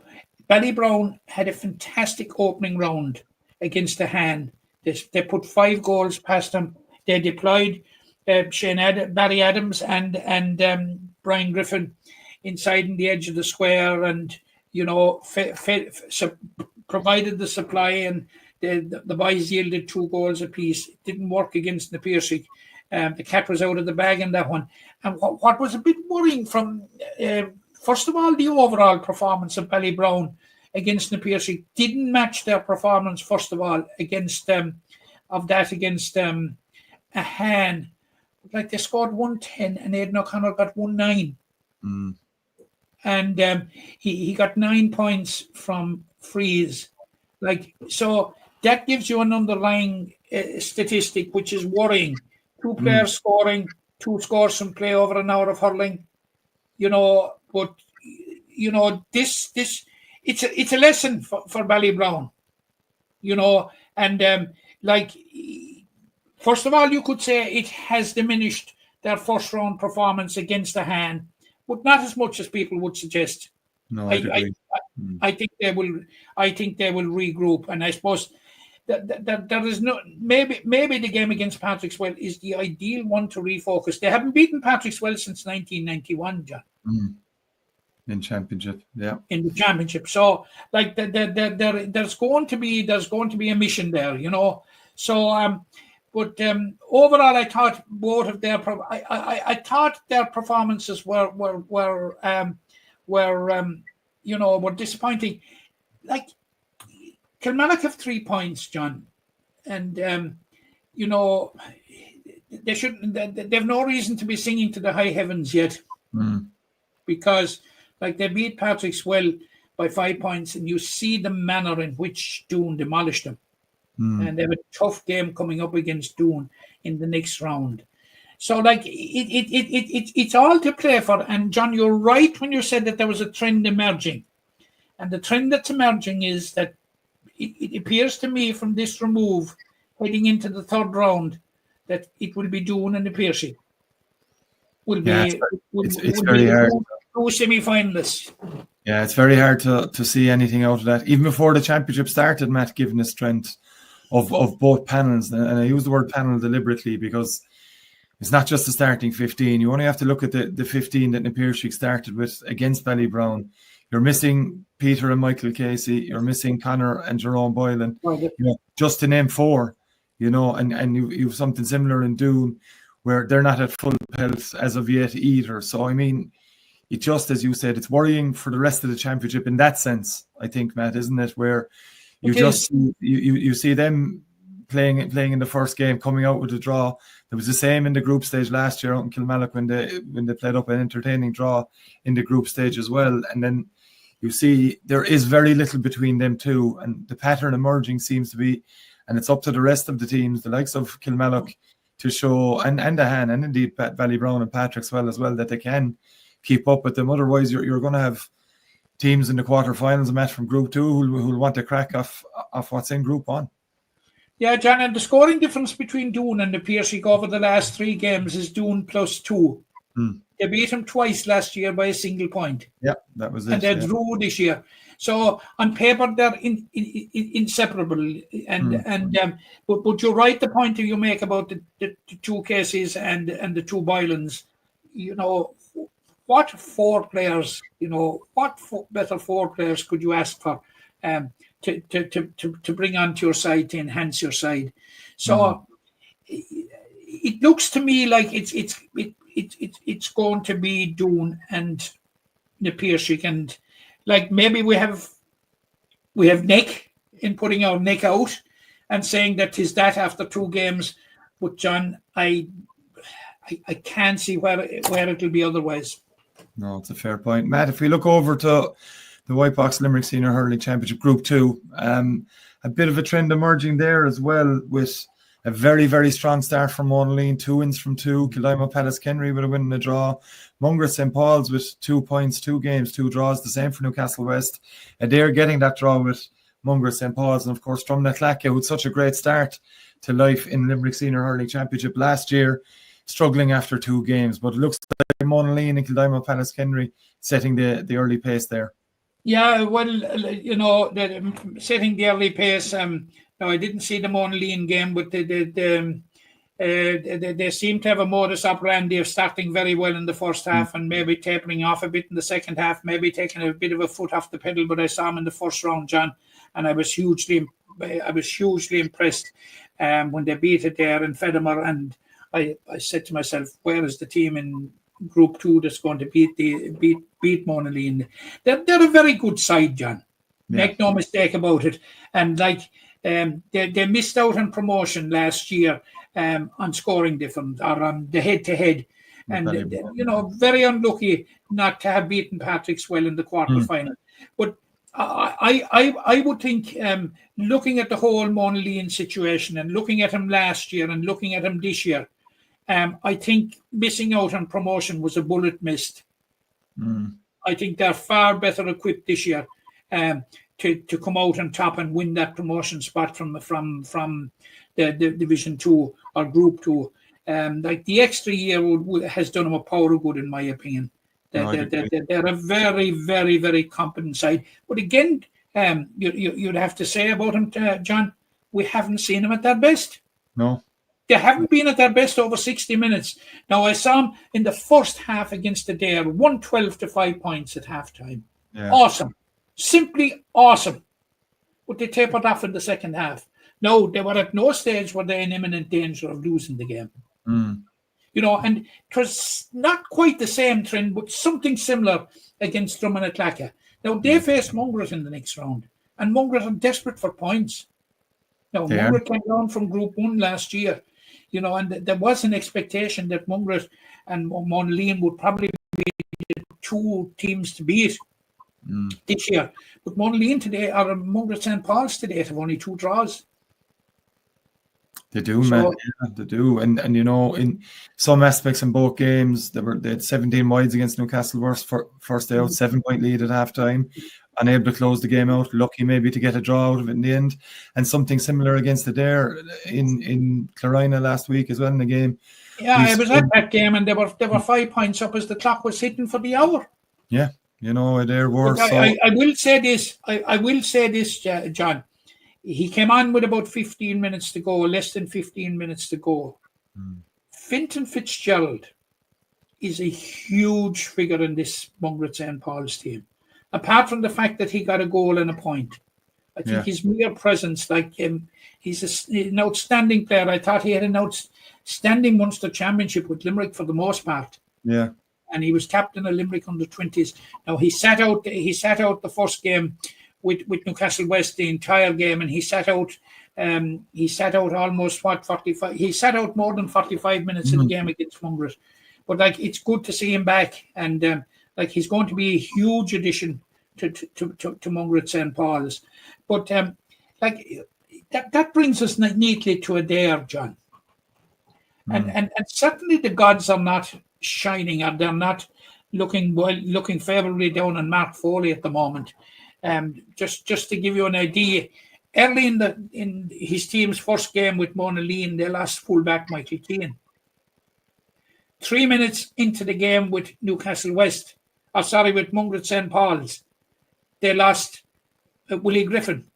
Ballybrown had a fantastic opening round against the hand. They put 5 goals past them. They deployed Barry Adams and Brian Griffin inside in the edge of the square, and, you know, provided the supply, and the boys yielded 2 goals apiece. It didn't work against Napier. The cat was out of the bag in that one. And what was a bit worrying from, first of all, the overall performance of Ballybrown against Napier didn't match their performance, first of all, against Ahan. Like, they scored 110 and Aidan O'Connor got 1-9. And he got 9 points from frees. Like, so that gives you an underlying statistic which is worrying. 2 players scoring, 2 scores from play over an hour of hurling. You know, but you know, this it's a lesson for Ballybrown. You know, and like, first of all, you could say it has diminished their first round performance against the hand, but not as much as people would suggest. No, I think they will. I think they will regroup, and I suppose that there is no. Maybe the game against Patrickswell is the ideal one to refocus. They haven't beaten Patrickswell since 1991, John. In championship, yeah. In the championship, so like there's going to be a mission there, you know. So but overall, I thought both of their I thought their performances were you know, were disappointing. Like, Kilmallock have 3 points, John, and you know, they've no reason to be singing to the high heavens yet, because Like they beat Patrickswell by 5 points, and you see the manner in which Doon demolished them. And they have a tough game coming up against Doon in the next round. So, like, it's all to play for. And, John, you're right when you said that there was a trend emerging. And the trend that's emerging is that it appears to me from this remove, heading into the third round, that it will be Doon and the Piercy. It's very hard. Two semi-finalists. Yeah, it's very hard to see anything out of that. Even before the championship started, Matt, given the strength of both panels. And I use the word panel deliberately because it's not just the starting 15. You only have to look at the 15 that Napier started with against Ballybrown. You're missing Peter and Michael Casey. You're missing Connor and Jerome Boylan. Just to name 4, and you've something similar in Doon where they're not at full health as of yet either. So, I mean, it just, as you said, it's worrying for the rest of the championship in that sense, I think, Matt, isn't it? Where you see them playing in the first game, coming out with a draw. It was the same in the group stage last year out in Kilmallock when they played up an entertaining draw in the group stage as well. And then you see there is very little between them two, and the pattern emerging seems to be, and it's up to the rest of the teams, the likes of Kilmallock, to show, and Dahan, and indeed Ballybrown and Patrickswell as well, that they can keep up with them. Otherwise, you're going to have teams in the quarterfinals, a match from Group 2, who'll want to crack off what's in Group 1. Yeah, John, and the scoring difference between Doon and the Piercy over the last 3 games is Doon +2. They beat him twice last year by a single point. Yeah, that was it. And they drew this year. So on paper, they're inseparable. But you're right, the point that you make about the 2 cases and the 2 Boylans. What 4 players? Better 4 players could you ask for? To bring onto your side, to enhance your side. So it looks to me like it's going to be Doon and Napier, and like maybe we have Nick in putting our Nick out and saying that is that after 2 games. But John, I can't see where it'll be otherwise. No, it's a fair point, Matt. If we look over to the White Box Limerick Senior Hurling Championship Group 2, a bit of a trend emerging there as well, with a very, very strong start from Monaleen, 2 wins from 2. Kildimo Palace Kenry with a win and a draw. Mungret St. Paul's with 2 points, 2 games, 2 draws. The same for Newcastle West. And they're getting that draw with Mungret St. Paul's. And of course, Drumnaclacca, with such a great start to life in Limerick Senior Hurling Championship last year, struggling after 2 games. But it looks like Monaleen and Kildimo Palace Kenry setting the early pace there. Yeah, well, setting the early pace. No, I didn't see the Monaleen game, but they seem to have a modus operandi of starting very well in the first half and maybe tapering off a bit in the second half, maybe taking a bit of a foot off the pedal. But I saw them in the first round, John, and I was hugely impressed when they beat it there in Fedimore. And I said to myself, where is the team in Group 2 that's going to beat Monaleen? They're a very good side, John. Yeah. Make no mistake about it. And they missed out on promotion last year on scoring difference or on the head-to-head. And, very unlucky not to have beaten Patrickswell in the quarterfinal. But I would think, looking at the whole Monaleen situation and looking at him last year and looking at him this year, I think missing out on promotion was a bullet missed. I think they're far better equipped this year to come out on top and win that promotion spot from the Division 2 or Group 2. Like the extra year has done them a power of good, in my opinion. They're a very, very, very competent side. But again, you'd have to say about them, John, we haven't seen them at their best. No. They haven't been at their best over 60 minutes. Now, I saw them in the first half against the Dare, 112 to 5 points at halftime. Yeah. Awesome. Simply awesome. But they tapered off in the second half. No, they were at no stage were they in imminent danger of losing the game. And it was not quite the same trend, but something similar against Drumnaclacca. Now, they faced Mungret in the next round, and Mungret are desperate for points. Now, Mungret came down from Group 1 last year, and there was an expectation that Mungret and Monaleen would probably be the two teams to beat this year. But Monaleen today, or Mungrett St. Paul's today, have only 2 draws. They do, man. Yeah, they do. And in some aspects in both games, they had 17 wides against Newcastle first day out, 7-point lead at halftime, unable to close the game out, lucky maybe to get a draw out of it in the end. And something similar against Adair in Clarina last week as well in the game. Yeah, I was at that game, and they were 5 points up as the clock was hitting for the hour. Yeah, Adair were. I will say this. I will say this, John. He came on with about 15 minutes to go, less than 15 minutes to go. Fintan Fitzgerald is a huge figure in this Mungrett St. Paul's team. Apart from the fact that he got a goal and a point, I think his mere presence, he's an outstanding player. I thought he had an outstanding Munster Championship with Limerick for the most part. Yeah, and he was captain of Limerick under-20s. Now he sat out the first game with Newcastle West, the entire game, and he sat out almost 45. He sat out more than 45 minutes in the game against Mungrett. But it's good to see him back, and he's going to be a huge addition to Mungrett St. Paul's. But that brings us neatly to Adair, John. And certainly the gods are not shining, or they're not looking favourably down on Mark Foley at the moment. Just to give you an idea, early in his team's first game with Monaleen, they lost fullback Michael Keane. 3 minutes into the game with Newcastle West, with Mungrett St. Paul's, they lost Willie Griffin,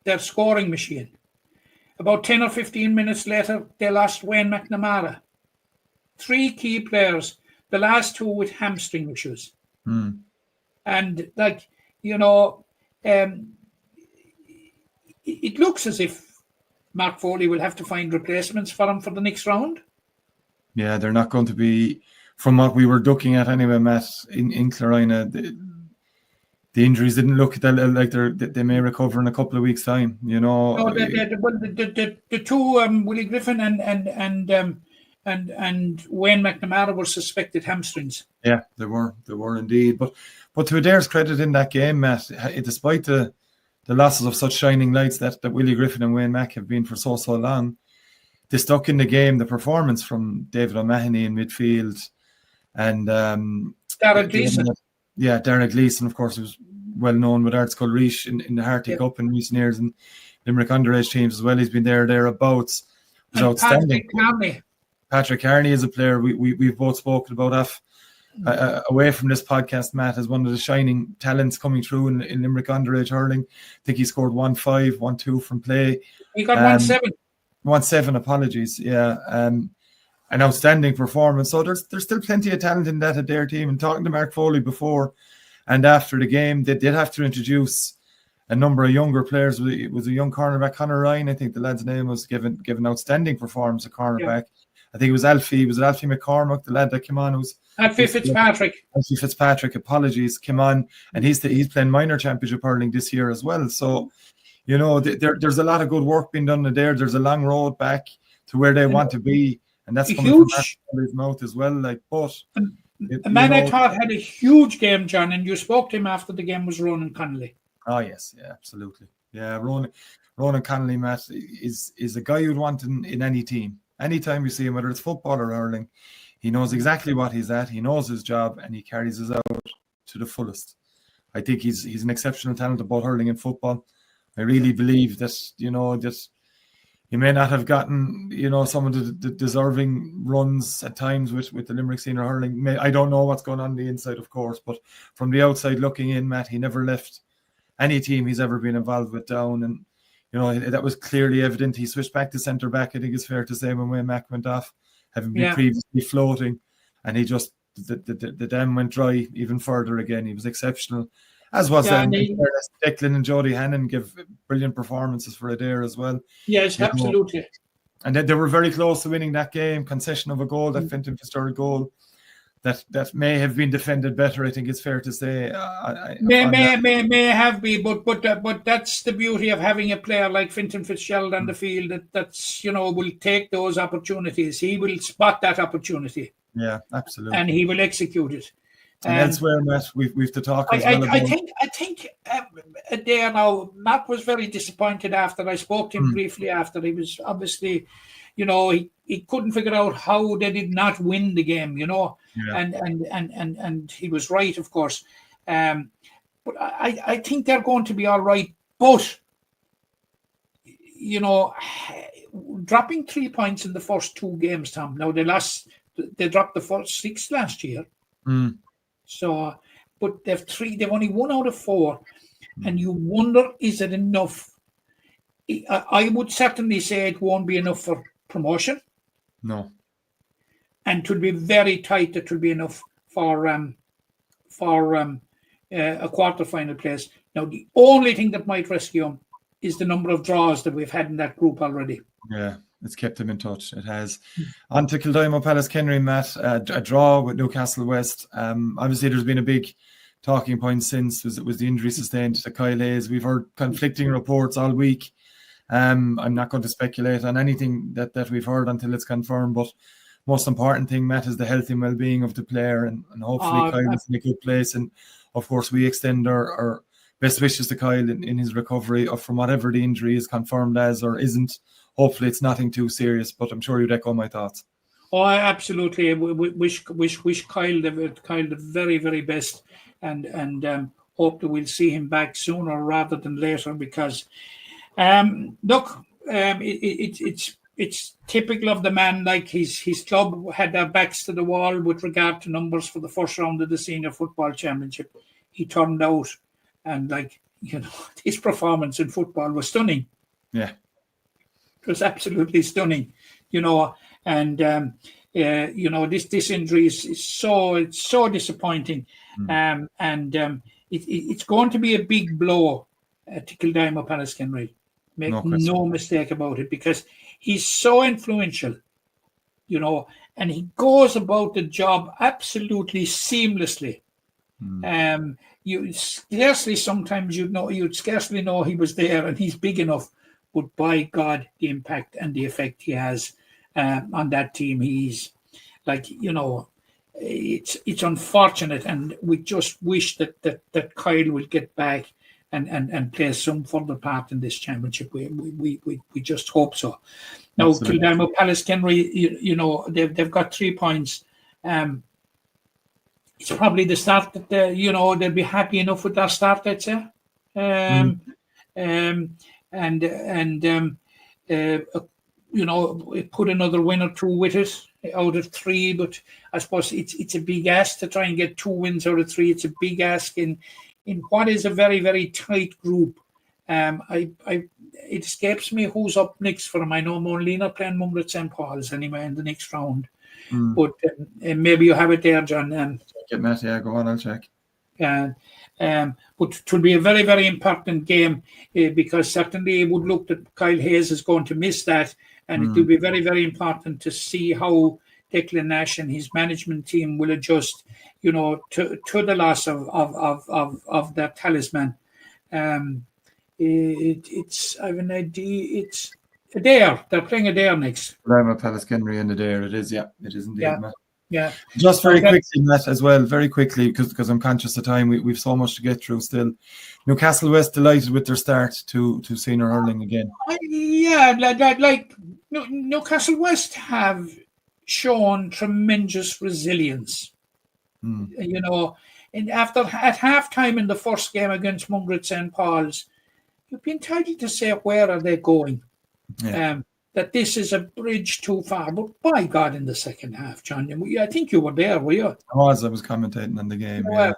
their scoring machine. About 10 or 15 minutes later, they lost Wayne McNamara. 3 key players, the last 2 with hamstring issues. And it looks as if Mark Foley will have to find replacements for him for the next round. Yeah, they're not going to be, from what we were looking at anyway, Matt, in Clarina, the injuries didn't look like they may recover in a couple of weeks' time. No, the 2 Willie Griffin and Wayne McNamara were suspected hamstrings. Yeah, they were indeed. But to Adair's credit in that game, Matt, despite the losses of such shining lights that Willie Griffin and Wayne Mac have been for so long, they stuck in the game. The performance from David O'Mahony in midfield and Darragh Gleeson. Yeah, Darragh Gleeson, of course, was well known with Arts Culreach in the Harty Cup in recent years, and Limerick underage teams as well. He's been thereabouts. Was outstanding. Patrick Carney is a player we've both spoken about away from this podcast, Matt, as one of the shining talents coming through in Limerick underage hurling. I think he scored 1-5, 1-2 from play. He got 1-7. 1-7, apologies. Yeah. An outstanding performance. So there's still plenty of talent in that Adair team. And talking to Mark Foley before and after the game, they did have to introduce a number of younger players. It was a young cornerback, Conor Ryan, I think the lad's name was, given outstanding performance at cornerback. Yeah. I think it was Alfie McCormack, the lad that came on. Alfie Fitzpatrick, apologies, came on, and he's playing minor championship hurling this year as well. So, there's a lot of good work being done there. There's a long road back to where they want to be, and that's coming from Mark's mouth as well. A man I thought had a huge game, John, and you spoke to him after the game, was Ronan Connolly. Oh yes, yeah, absolutely, yeah. Ronan Connolly, Matt, is a guy you'd want in any team. Anytime you see him, whether it's football or hurling, he knows exactly what he's at. He knows his job, and he carries us out to the fullest. I think he's an exceptional talent about hurling and football. I really believe that he may not have gotten some of the deserving runs at times with the Limerick senior hurling. I don't know what's going on the inside, of course, but from the outside looking in, Matt, he never left any team he's ever been involved with down, and that was clearly evident. He switched back to centre back, I think it's fair to say, when Wayne Mac went off, having been previously floating, and he just the dam went dry even further again. He was exceptional, as was Declan and Jody Hannon give brilliant performances for Adair as well. Yes, absolutely. And they were very close to winning that game. Concession of a goal, that Fintan Fitzgerald goal, that may have been defended better, I think it's fair to say. May have been, but that's the beauty of having a player like Fintan Fitzgerald on the field that's will take those opportunities. He will spot that opportunity. Yeah, absolutely. And he will execute it. And elsewhere, Matt, we've to talk as well about. I think there now, Matt was very disappointed after I spoke to him briefly after. He was obviously, he couldn't figure out how they did not win the game, and he was right, of course. But I think they're going to be all right. But, dropping 3 points in the first 2 games, Tom. Now, they dropped the first 6 last year. So, but they've only 1 out of 4. And you wonder, is it enough? I would certainly say it won't be enough for promotion. No. And it will be very tight. It will be enough for a quarter-final place. Now, the only thing that might rescue them is the number of draws that we've had in that group already. Yeah, it's kept them in touch. It has. On to Kildimo Palace Kenry, Matt. A draw with Newcastle West. Obviously, there's been a big talking point since was the injury sustained to Kyle Hayes. We've heard conflicting reports all week. I'm not going to speculate on anything that we've heard until it's confirmed, but most important thing, Matt, is the health and well-being of the player, and hopefully Kyle is in a good place. And of course, we extend our best wishes to Kyle in his recovery from whatever the injury is confirmed as or isn't. Hopefully, it's nothing too serious, but I'm sure you'd echo my thoughts. Oh, absolutely. We wish Kyle the very, very best, and hope that we'll see him back sooner rather than later. Because, it's typical of the man. Like his club had their backs to the wall with regard to numbers for the first round of the Senior Football Championship. He turned out, and his performance in football was stunning. Yeah. It was absolutely stunning, and this injury is so disappointing, and it's going to be a big blow to Kildimo Palace Kenry. Make no mistake about it, because he's so influential, and he goes about the job absolutely seamlessly. You scarcely sometimes you'd scarcely know he was there, and he's big enough. But by God, the impact and the effect he has on that team, he's it's unfortunate, and we just wish that Kyle will get back and play some further part in this championship. We just hope so. Now, Kildimo Palace Kenry, they've got 3 points. It's probably the start that they'll be happy enough with their start, I'd say. Put another win or 2 with it out of 3, but I suppose it's a big ask to try and get 2 wins out of 3. It's a big ask in what is a very, very tight group. It escapes me who's up next for them. I know Moline are playing Mumford St. Paul's anyway in the next round, but maybe you have it there, John. Get Matt, yeah, go on, I'll check. But it will be a very, very important game because certainly it would look that Kyle Hayes is going to miss that, and it will be very, very important to see how Declan Nash and his management team will adjust, to the loss of their talisman. It's I have an idea. It's Adair. They're playing Adair next. Kildimo Palace Kenry and Adair. It is, yeah, it is indeed, Matt. Yeah. Just very quickly, Matt, as well, very quickly, because I'm conscious of time. We've so much to get through still. Newcastle West delighted with their start to senior hurling again. Newcastle West have shown tremendous resilience. And at half time in the first game against Mumford St. Paul's, you'd be entitled to say, where are they going? Yeah. That this is a bridge too far. But by God, in the second half, John, I think you were there, were you? I was commentating on the game. The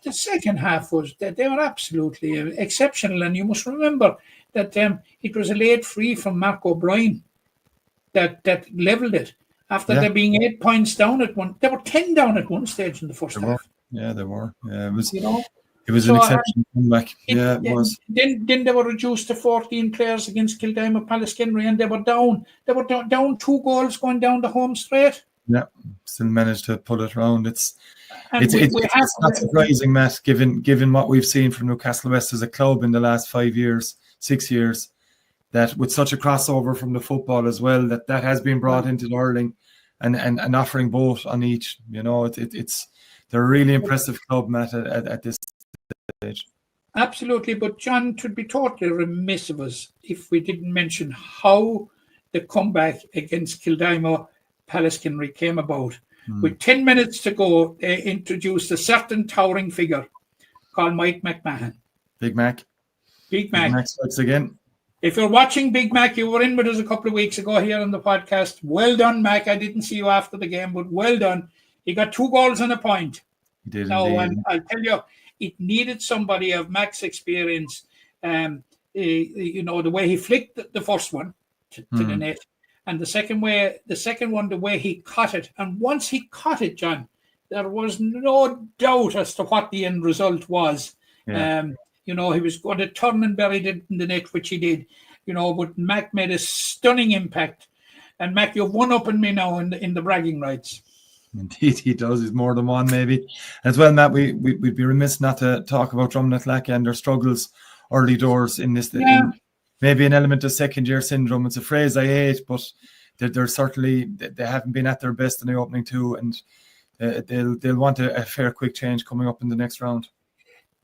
second half they were absolutely exceptional, and you must remember that it was a late free from Mark O'Brien that levelled it. After there being 8 points down at one, they were 10 down at one stage in the first half. Yeah, they were. Yeah, it was an exceptional comeback. It was. Then they were reduced to 14 players against Kildimo Palace Kenry, and they were down. They were down 2 goals going down the home straight. Yeah, still managed to pull it round. It's not surprising, Matt, given what we've seen from Newcastle West as a club in the last 6 years, that with such a crossover from the football as well, that has been brought into the hurling, and offering both on each. You know, it's they're a really impressive club, Matt, at this stage. Absolutely, but John, it would be totally remiss of us if we didn't mention how the comeback against Kildimo Pallaskenry came about. With 10 minutes to go, they introduced a certain towering figure called Mike McMahon. Big Mac. Big Mac strikes again. If you're watching Big Mac, you were in with us a couple of weeks ago here on the podcast. Well done, Mac. I didn't see you after the game, but well done. He got 2 goals and a point. He did. Now, indeed. and I'll tell you, it needed somebody of Mac's experience. You know, the way he flicked the first one to the net, and the second one, the way he caught it. And once he caught it, John, there was no doubt as to what the end result was. Yeah. You know, he was going to turn and bury it in the net, which he did. You know, but Mac made a stunning impact. And Mac, you've one up on me now in the bragging rights. Indeed, he does. He's more than one, maybe. As well, Matt, we'd be remiss not to talk about Drumnathlacka and their struggles early doors in this. Yeah. Maybe an element of second-year syndrome. It's a phrase I hate, but they're certainly, they haven't been at their best in the opening 2, and they'll want a fair, quick change coming up in the next round.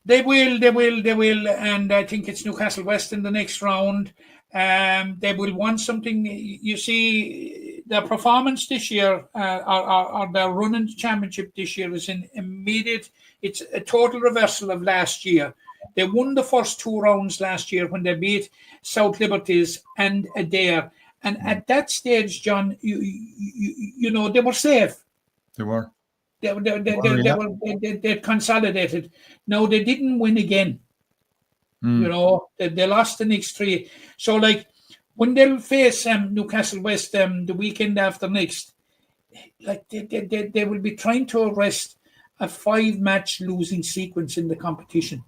They will, and I think it's Newcastle West in the next round. They will want something. You see, their performance this year, or their run in the championship this year, is in immediate. It's a total reversal of last year. They won the first 2 rounds last year when they beat South Liberties and Adair. And at that stage, John, you know, they were safe. They were. They consolidated. No, they didn't win again. You know, they lost the next 3. So, like, when they'll face Newcastle West the weekend after next, like they will be trying to arrest a 5-match losing sequence in the competition.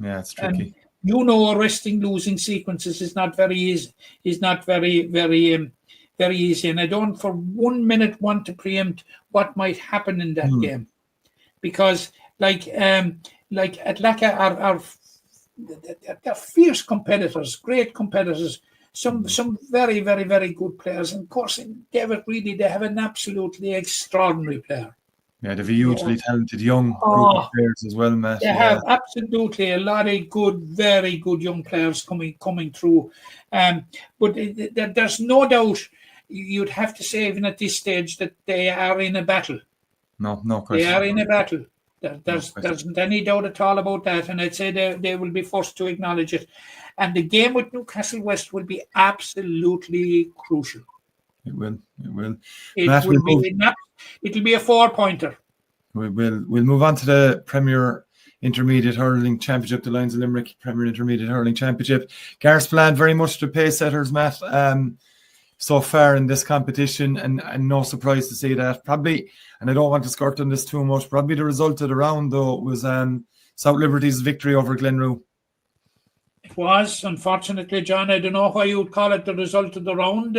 Yeah, it's tricky. And you know, arresting losing sequences is not very easy. Is not very easy. And I don't for 1 minute want to preempt what might happen in that game, because like Atlaka they're fierce competitors, great competitors. Some very, very, very good players. And of course, in David Reedy, they have an absolutely extraordinary player. Yeah, they have a hugely talented young group of players as well, Matt. They have absolutely a lot of good, very good young players coming through. But there's no doubt, you'd have to say even at this stage, that they are in a battle. No question. They are in a battle. There's any doubt at all about that, and I'd say they will be forced to acknowledge it. And the game with Newcastle West will be absolutely crucial. It will. It'll be a 4-pointer. We'll move on to the Premier Intermediate Hurling Championship, the Lions of Limerick Premier Intermediate Hurling Championship. Gareth Bland, very much the pace setters, Matt, so far in this competition, and no surprise to see that. Probably, and I don't want to skirt on this too much, probably the result of the round, though, was South Liberty's victory over Glenroe. It was, unfortunately, John. I don't know why you would call it the result of the round.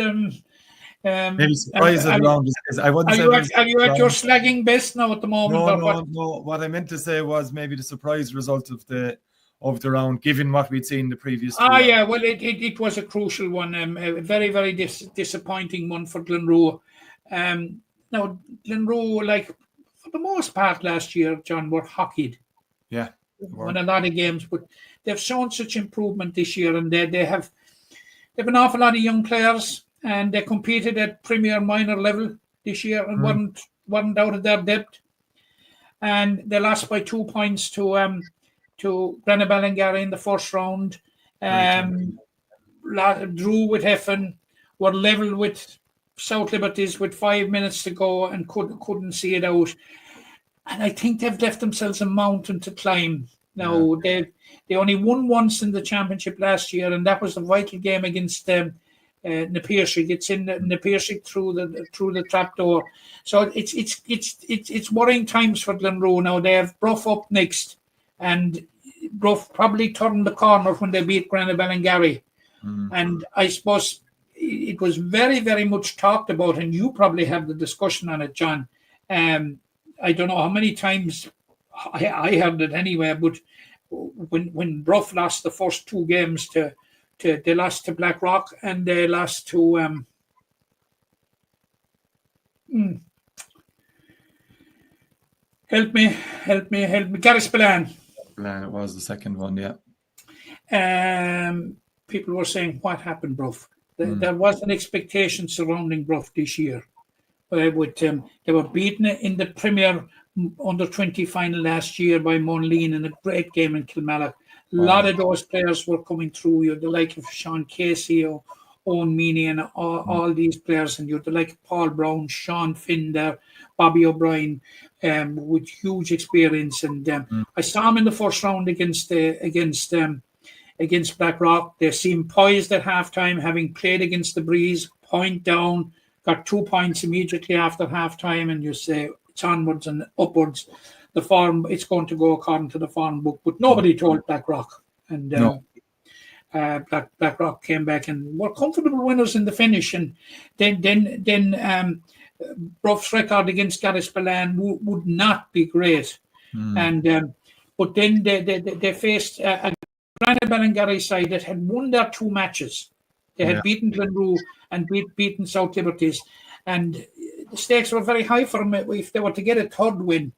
Maybe surprise of the round. I wouldn't say are you at your slagging best now at the moment? No. What I meant to say was maybe the surprise result of the round, given what we'd seen the previous. Yeah. Well, it was a crucial one. A very, very disappointing one for Glenroe. Now, Glenroe, like for the most part last year, John, were hockeyed. Yeah. Won a lot of games, but they've shown such improvement this year, and they have an awful lot of young players, and they competed at Premier minor level this year and weren't out of their depth. And they lost by 2 points to Granaballangary in the first round. Drew with Heffen, were level with South Liberties with 5 minutes to go and couldn't see it out. And I think they've left themselves a mountain to climb. Now, they only won once in the championship last year, and that was a vital game against Napirsig. It's in Napirsig through the trapdoor. So it's worrying times for Glenroe now. They have Bruff up next, and Bruff probably turned the corner when they beat Granaballangary. And I suppose it was very, very much talked about, and you probably have the discussion on it, John. I don't know how many times I heard it anyway, but when Bruff lost the first 2 games they lost to Blackrock and they lost to Help me. Gary Spillane. It was the second one, yeah. People were saying, what happened, Bruff? There was an expectation surrounding Bruff this year. They were beaten in the Premier under-20 final last year by Monleen in a great game in Kilmallock. A lot of those players were coming through. You had the like of Sean Casey or Owen Meany and all these players, and you had the like of Paul Brown, Sean Finn there, Bobby O'Brien, with huge experience. And I saw him in the first round against Blackrock. They seemed poised at halftime, having played against the Breeze, point down, got 2 points immediately after halftime, and you say it's onwards and upwards. The form, it's going to go according to the form book, but nobody told Blackrock. And Blackrock came back and were comfortable winners in the finish. And then Bruff's record against Gary Spillane would not be great. And but then they faced a Ballingarry side that had won their 2 matches. They had beaten Glenrue and beaten South Liberties, and the stakes were very high for them if they were to get a third win.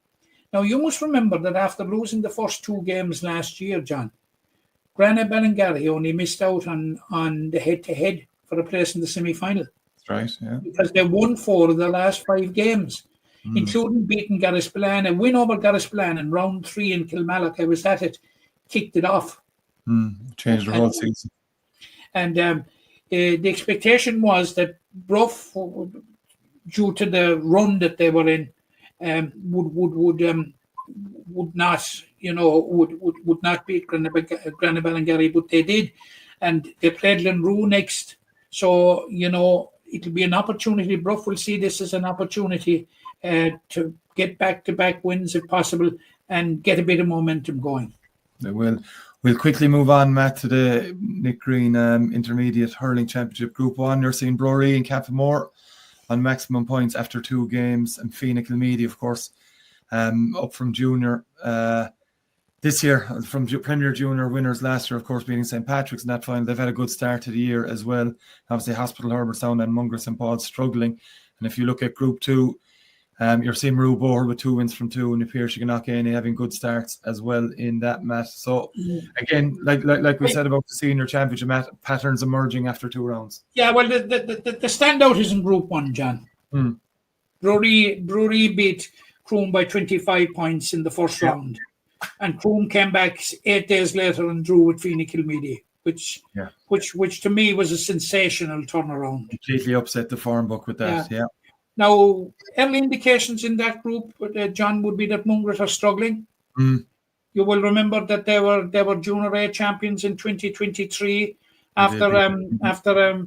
Now, you must remember that after losing the first 2 games last year, John, Grana Ballingarry only missed out on the head-to-head for a place in the semi-final. That's right, yeah. Because they won 4 of the last 5 games, including beating Gary Spillane. A win over Gary Spillane in round 3 in Kilmallock, I was at it, kicked it off. Changed the whole season. And the expectation was that Bruff, due to the run that they were in, would not beat Grana Ballingarry, but they did, and they played Glenrue next. So it'll be an opportunity. Bruff will see this as an opportunity to get back-to-back wins if possible and get a bit of momentum going. They will. We'll quickly move on, Matt, to the Nick Green Intermediate Hurling Championship Group 1. You're seeing Broree and Cappamore on maximum points after 2 games, and Fianna Kilmeedy, of course, up from junior this year, from Premier Junior winners last year, of course, beating St. Patrick's in that final. They've had a good start to the year as well. Obviously, Hospital, Herbertstown and Munger St. Paul's struggling. And if you look at Group 2, you're seeing Rue Boher with 2 wins from 2, and the Pierce Ganachene having good starts as well in that match. So again, like we said about the senior championship, Matt, patterns emerging after 2 rounds. Yeah, well, the standout is in Group 1, John. Broree beat Croom by 25 points in the first round, and Croom came back 8 days later and drew with Fianna Kilmeedy, which to me was a sensational turnaround. Completely upset the form book with that. Yeah. Now, early indications in that group, John, would be that Mungret are struggling. You will remember that they were Junior A champions in 2023 after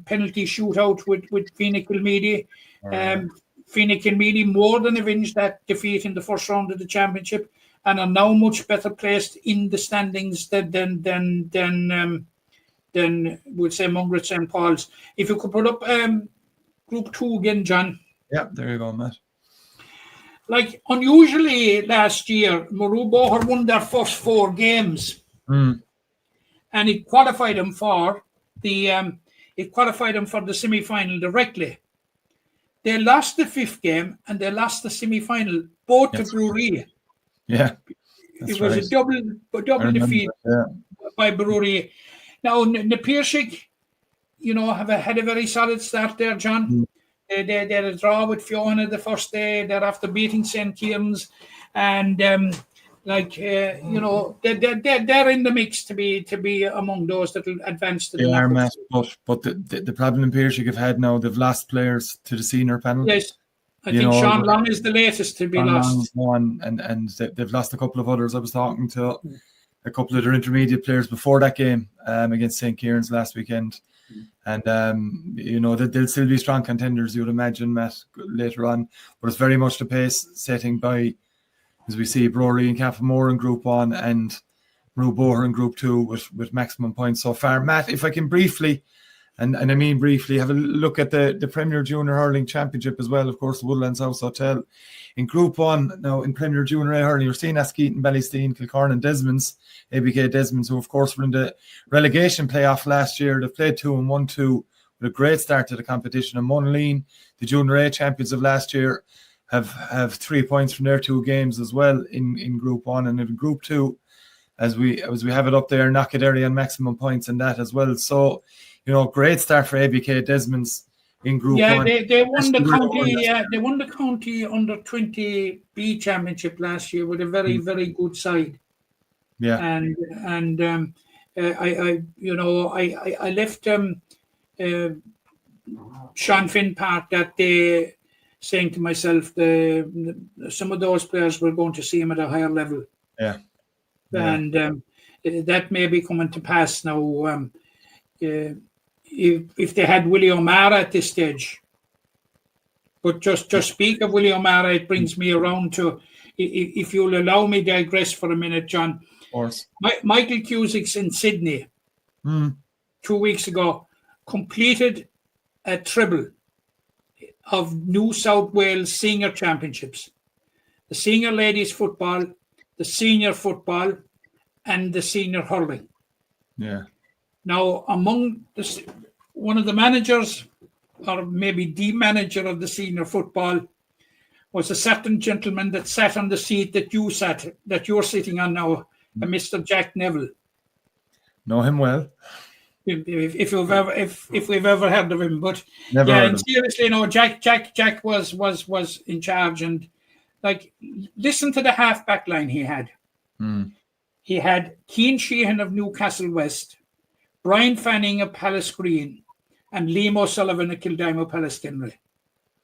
penalty shootout with Fianna Kilmeedy. Fianna Kilmeedy more than avenged that defeat in the first round of the championship and are now much better placed in the standings than we'll say Mungret St. Paul's. If you could put up Group 2 again, John. Yeah, there you go, Matt. Like, unusually last year, Rue Boher won their first 4 games. And it qualified them for the semi-final directly. They lost the 5th game and they lost the semi-final, both to Broree. Yeah. It was a double defeat by Broree. Now, Napiershik, have had a very solid start there, John. They had a draw with Fiona the first day. They're after beating St. Kieran's, and they're in the mix to be among those that will advance to the knockout. But the problem Piershik have had now, they've lost players to the senior panel. Yes, I think Sean Long is the latest to be lost. One, and they've lost a couple of others. I was talking to a couple of their intermediate players before that game against St. Kieran's last weekend. And they'll still be strong contenders, you would imagine, Matt, later on. But it's very much the pace setting by, as we see, Broree and Cappamore in Group 1 and Rue Boher in Group 2 with maximum points so far. Matt, if I can briefly, and I mean briefly, have a look at the Premier Junior Hurling Championship as well, of course, Woodlands House Hotel. In Group 1, now in Premier Junior A Hurling, you're seeing Askeaton, Ballysteen, Kilcorn and Desmonds, ABK Desmonds, who of course were in the relegation playoff last year. They've played 2 and won 2 with a great start to the competition. And Monaleen, the Junior A champions of last year, have 3 points from their 2 games as well in Group 1. And in Group 2, as we have it up there, Knockadary on maximum points in that as well. So, great start for ABK Desmonds in Group 1. They won the county. They won the county under 20B championship last year with a very very good side. Yeah, and I left Sean Finn Park that day, saying to myself, some of those players were going to see him at a higher level. Yeah. And that may be coming to pass now. If they had Willie O'Mara at this stage, but just speak of Willie O'Mara, it brings me around to, if you'll allow me digress for a minute, John. Of course. Michael Cusick's in Sydney 2 weeks ago completed a treble of New South Wales senior championships: the senior ladies football, the senior football, and the senior hurling. Yeah. Now, among one of the managers, or maybe the manager of the senior football, was a certain gentleman that sat on the seat that you're sitting on now, Mr. Jack Neville. Know him well. If we've ever heard of him, but Never heard of him. Seriously, Jack was in charge, and listen to the half-back line he had. He had Keane Sheehan of Newcastle West, Brian Fanning of Palace Green, and Liam O'Sullivan of Kildimo Palestine.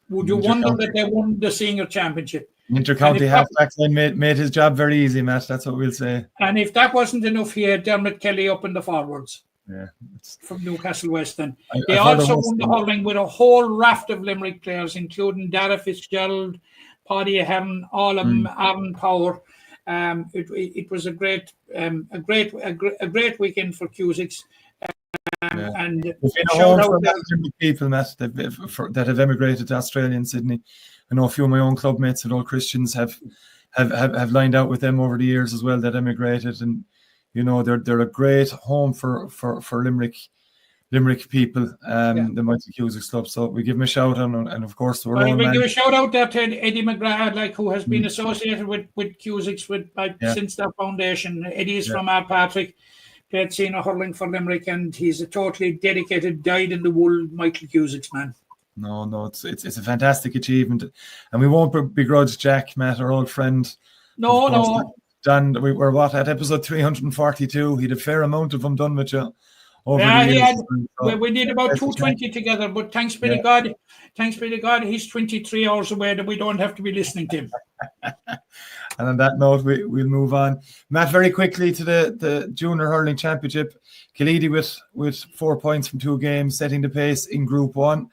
Would you wonder that they won the senior championship? Intercounty half-back line made his job very easy, Matt. That's what we'll say. And if that wasn't enough, he had Dermot Kelly up in the forwards. Yeah, from Newcastle West. And they also won the hurling with a whole raft of Limerick players, including Dara Fitzgerald, Paddy Ahern, all of them, Aaron Power. It was a great weekend for Cusicks. And it's been a home for Limerick people, Matt, that have emigrated to Australia and Sydney. I know a few of my own club mates and all Christians have lined out with them over the years as well, that emigrated, and they're a great home for Limerick people, the Mighty Cusicks Club. So we give them a shout out, and of course we give a shout out there to Eddie McGrath, who has been associated with Cusicks since their foundation. Eddie is from our Patrick, played senior hurling for Limerick, and he's a totally dedicated, dyed-in-the-wool Michael Cusicks man. No, it's a fantastic achievement, and we won't begrudge Jack, Matt, our old friend. No. Dan, we were at episode 342. He had a fair amount of them done with you. We did about 220 together, but thanks be to God, he's 23 hours away that we don't have to be listening to him. And on that note, we'll move on. Matt, very quickly to the Junior Hurling Championship. Killeedy with 4 points from 2 games, setting the pace in Group 1.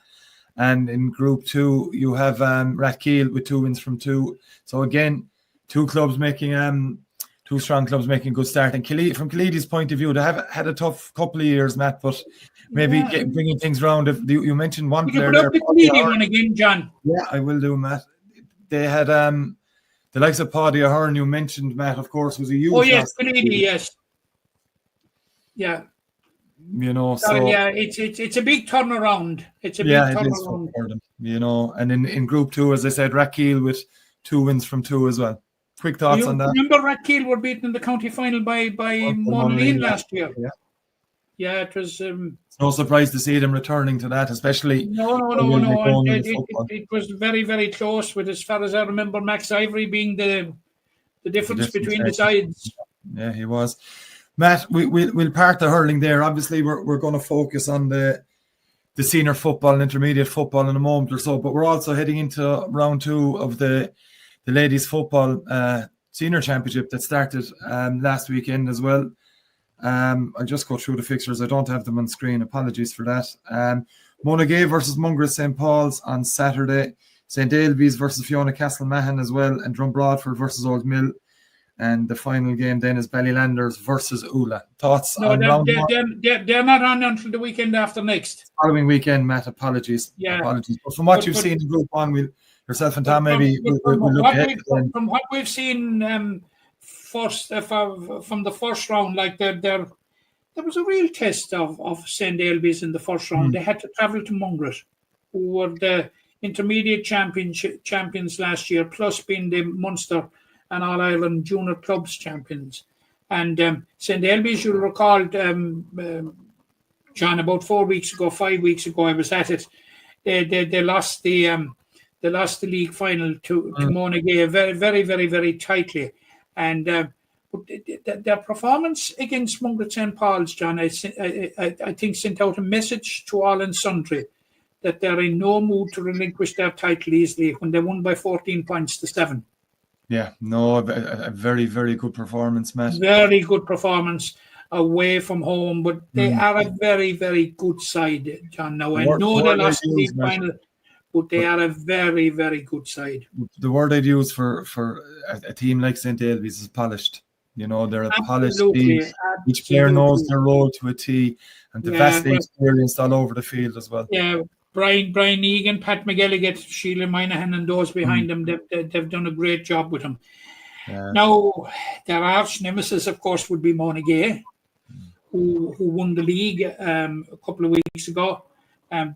And in Group 2, you have Rathkeale with 2 wins from 2. So again, two strong clubs making a good start. And from Killeedy's point of view, they have had a tough couple of years, Matt, but maybe bringing things around. If you mentioned one player there. The Killeedy one again, John. Yeah, I will do, Matt. They had the likes of Paddy Ahern, you mentioned, Matt, of course, was a huge. Oh, yes, Killeedy, yes. Yeah. It's a big turnaround. It's a big turnaround for them, And in Group 2, as I said, Rathkeale with 2 wins from 2 as well. Quick thoughts on that? Remember Rathkeale were beaten in the county final by Monaleen last year. Yeah, it was. It's no surprise to see them returning to that, especially. No. It was very, very close. With, as far as I remember, Max Ivory being the difference between the sides. Yeah, he was. Matt, we'll part the hurling there. Obviously, we're going to focus on the senior football and intermediate football in a moment or so, but we're also heading into round 2 of the ladies football senior championship that started last weekend as well. I'll just go through the fixtures. I don't have them on screen. Apologies for that. Monaghan versus Mungret St. Paul's on Saturday. St. Ailbe's versus Fiona Castlemahan as well, and Drumbroadford versus Old Mill. And the final game then is Ballylanders versus Ula. Thoughts on round 1? They're not on until the weekend after next. Following weekend, Matt. Apologies. Apologies. But from what you've seen in Group 1, yourself and Tom we'll look ahead. From what we've seen from the first round, they're there was a real test of St. Ailbe's in the first round. They had to travel to Mungret, who were the intermediate champions last year, plus being the Munster and All Ireland Junior Clubs champions. And St. Ailbe's, you'll recall, John, about 5 weeks ago, I was at it. They lost the league final to Mona Gay very, very, very, very tightly. And their performance against Mungret St. Paul's, John, I think sent out a message to all and sundry that they're in no mood to relinquish their title easily when they won by 14 points to 7. Yeah, no, a very, very good performance, Matt. Very good performance away from home, but they are a very, very good side, John. Now, I know they lost the league final, but they are a very, very good side. The word I'd use for a team like St. Ailbe's is polished. You know, they're a polished team. Each player knows their role to a T, and they're vastly experienced all over the field as well. Yeah, Brian Egan, Pat McGilligan, Sheila Minahan, and those behind them, they've done a great job with them. Yeah. Now, their arch nemesis, of course, would be Mona Gay, who won the league a couple of weeks ago,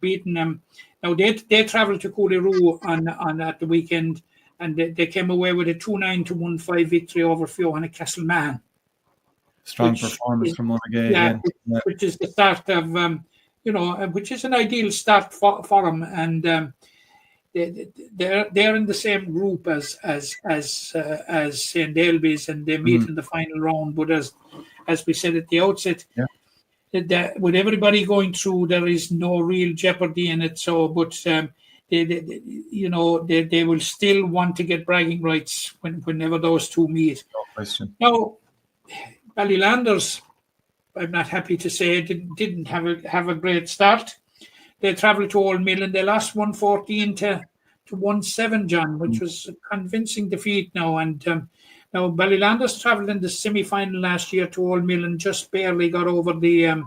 beating them. Now, they travelled to Cooliroo on at the weekend, and they came away with a 2-9 to 1-5 victory over Fiona Castleman. Strong performance from Mona Gay. Yeah, which is the start of... which is an ideal start for them, and they're in the same group as St. Ailbe's, and they meet in the final round. But as we said at the outset, that with everybody going through, there is no real jeopardy in it. So, but they will still want to get bragging rights whenever those two meet. No question. Now, Ballylanders, I'm not happy to say, didn't have a great start. They travelled to Old Mill and they lost 114 to 1-7, John, which was a convincing defeat now. And now Ballylanders travelled in the semi-final last year to Old Mill and just barely got over the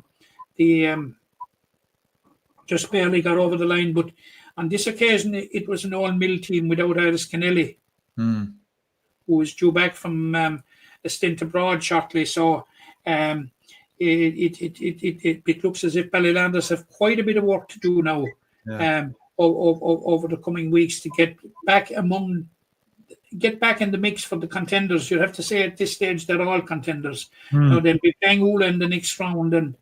line. But on this occasion, it was an Old Mill team without Iris Kennelly, who was due back from a stint abroad shortly. So. It looks as if Ballylanders have quite a bit of work to do now over the coming weeks to get back in the mix for the contenders. You have to say at this stage they're all contenders. Now they'll be playing Ula in the next round, and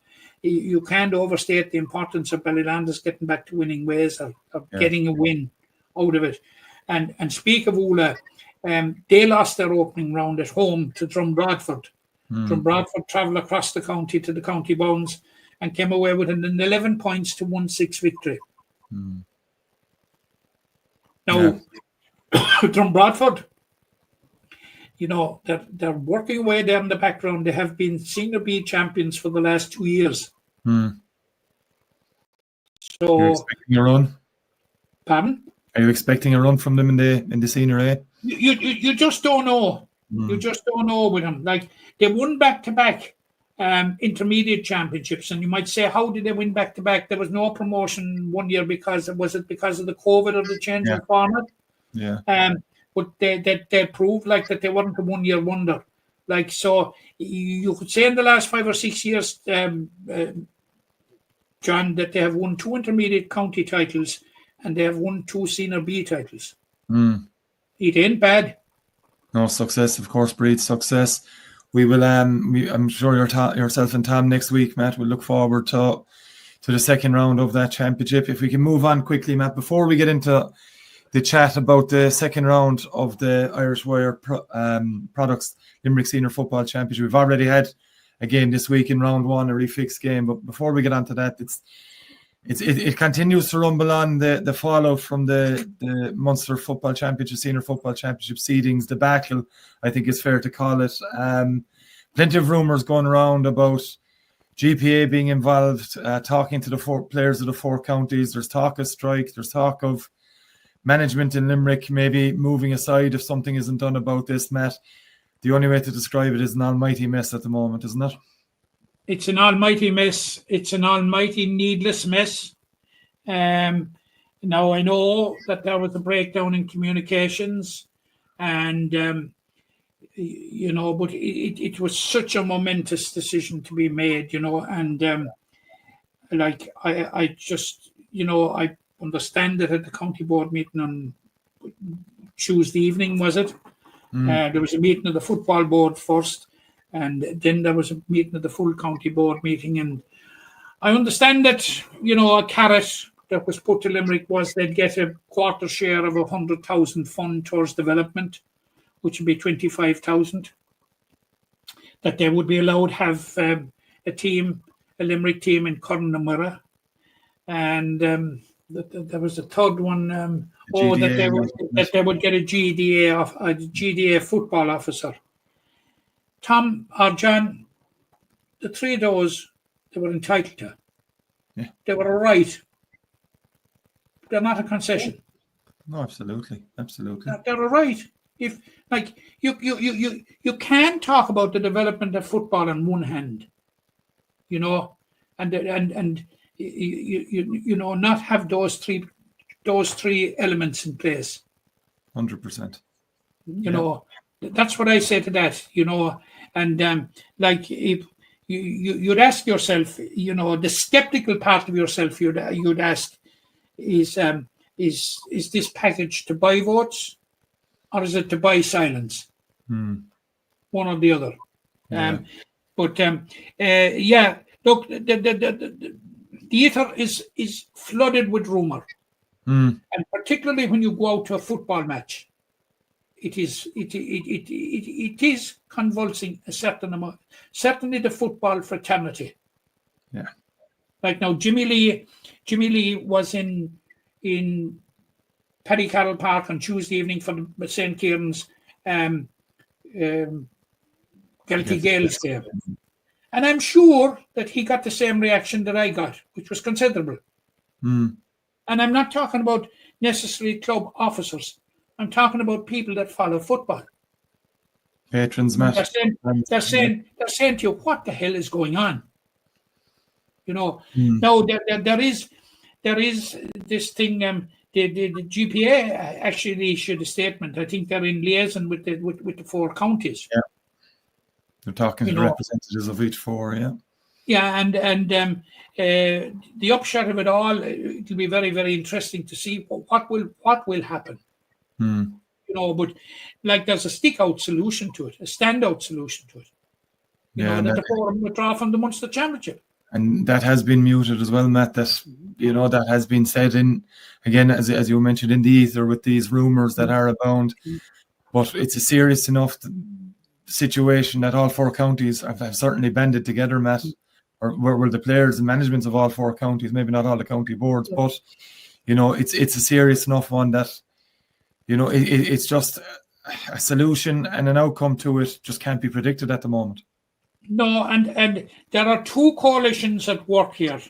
you can't overstate the importance of Ballylanders getting back to winning ways or getting a win out of it. And speak of Ula, they lost their opening round at home to Drumbradford. Drumbradford travelled across the county to the county bounds and came away with an 11 points to 1-6 victory. Now, Drumbradford, they're working away there in the background. They have been Senior B champions for the last 2 years. So, you're expecting a run? Pardon? Are you expecting a run from them in the Senior A? You just don't know. You just don't know with them. Like, they won back-to-back intermediate championships, and you might say, how did they win back-to-back? There was no promotion one year because of the COVID or the change in format? Yeah. But they proved like that they weren't a one-year wonder. Like, so you could say in the last 5 or 6 years, John, that they have won 2 intermediate county titles and they have won 2 Senior B titles. It ain't bad. No, success, of course, breeds success. We will. I'm sure yourself and Tom next week, Matt, will look forward to the second round of that championship. If we can move on quickly, Matt, before we get into the chat about the second round of the Irish Wire Products Limerick Senior Football Championship. We've already had, again, this week in round 1, a refixed game. But before we get on to that, it continues to rumble on the fallout from the Munster Football Championship, Senior Football Championship seedings debacle, I think is fair to call it. Plenty of rumours going around about GPA being involved, talking to the 4 players of the 4 counties. There's talk of strike. There's talk of management in Limerick maybe moving aside if something isn't done about this, Matt. The only way to describe it is an almighty mess at the moment, isn't it? It's an almighty mess. It's an almighty needless mess. Now, I know that there was a breakdown in communications, and but it was such a momentous decision to be made, and I just, I understand that at the county board meeting on Tuesday evening, was it? There was a meeting of the football board first, and then there was a meeting of the full county board meeting. And I understand that, a carrot that was put to Limerick was they'd get a quarter share of 100,000 fund towards development, which would be 25,000. That they would be allowed to have a Limerick team in Cornamurra. And there was a third one, that they would get a GDA football officer. Tom or John, the three of those they were entitled to. Yeah. They were a right. They're not a concession. No, absolutely. They're a right. If you can talk about the development of football on one hand, and not have those three elements in place. 100%. That's what I say to that. And if you'd ask yourself, the skeptical part of yourself, you'd ask, is this package to buy votes, or is it to buy silence? One or the other. Yeah. Look, the ether is flooded with rumour, and particularly when you go out to a football match, it is convulsing a certain amount. Certainly, the football fraternity. Yeah. Like now, Jimmy Lee was in Paddy Carroll Park on Tuesday evening for the St. Kieran's Kelty Gales game. And I'm sure that he got the same reaction that I got, which was considerable. And I'm not talking about necessarily club officers. I'm talking about people that follow football. Patrons, Matt. They're saying to you, what the hell is going on? Now there is this thing. The GPA actually issued a statement. I think they're in liaison with the four counties. Yeah, they're talking to the representatives of each four. Yeah. Yeah, and the upshot of it all, it'll be very, very interesting to see what will happen. But there's a stick-out solution to it, a standout solution to it. That the forum withdraw from the Munster Championship. And that has been muted as well, Matt. That has been said again, as you mentioned, in the ether with these rumours that are abound. But it's a serious enough situation that all four counties have certainly banded together, Matt. Or were the players and managements of all four counties, maybe not all the county boards, but it's a serious enough one that it's just a solution and an outcome to it just can't be predicted at the moment. No, and there are two coalitions at work here,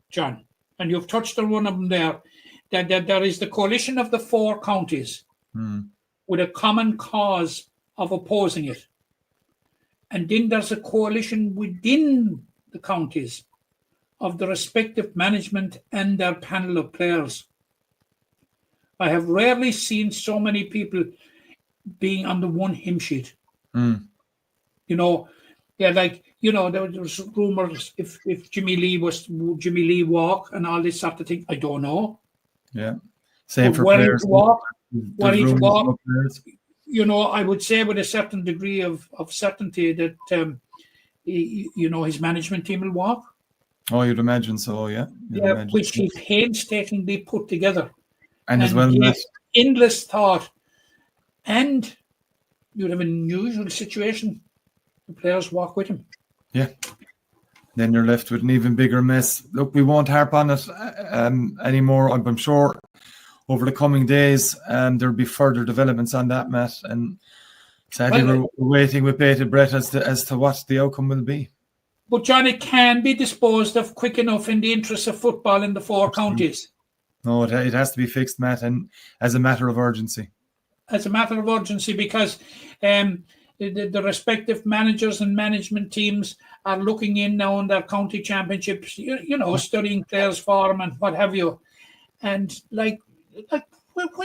John, and you've touched on one of them there. That there is the coalition of the four counties with a common cause of opposing it, and then there's a coalition within the counties of the respective management and their panel of players. I have rarely seen so many people being on the one hymn sheet. There was rumours if Jimmy Lee walk and all this sort of thing. I don't know. Yeah, same for where players. Where he walk. I would say with a certain degree of certainty that his management team will walk. Oh, you'd imagine so, yeah. Which he painstakingly put together. And as well, endless thought. And you'd have an unusual situation. The players walk with him. Yeah. Then you're left with an even bigger mess. Look, we won't harp on it anymore. I'm sure over the coming days there'll be further developments on that, Matt. And sadly, we're waiting with bated breath as to what the outcome will be. But John, it can be disposed of quick enough in the interests of football in the four counties. No, it has to be fixed, Matt, and as a matter of urgency. As a matter of urgency, because the respective managers and management teams are looking in now on their county championships, studying players' form and what have you. And when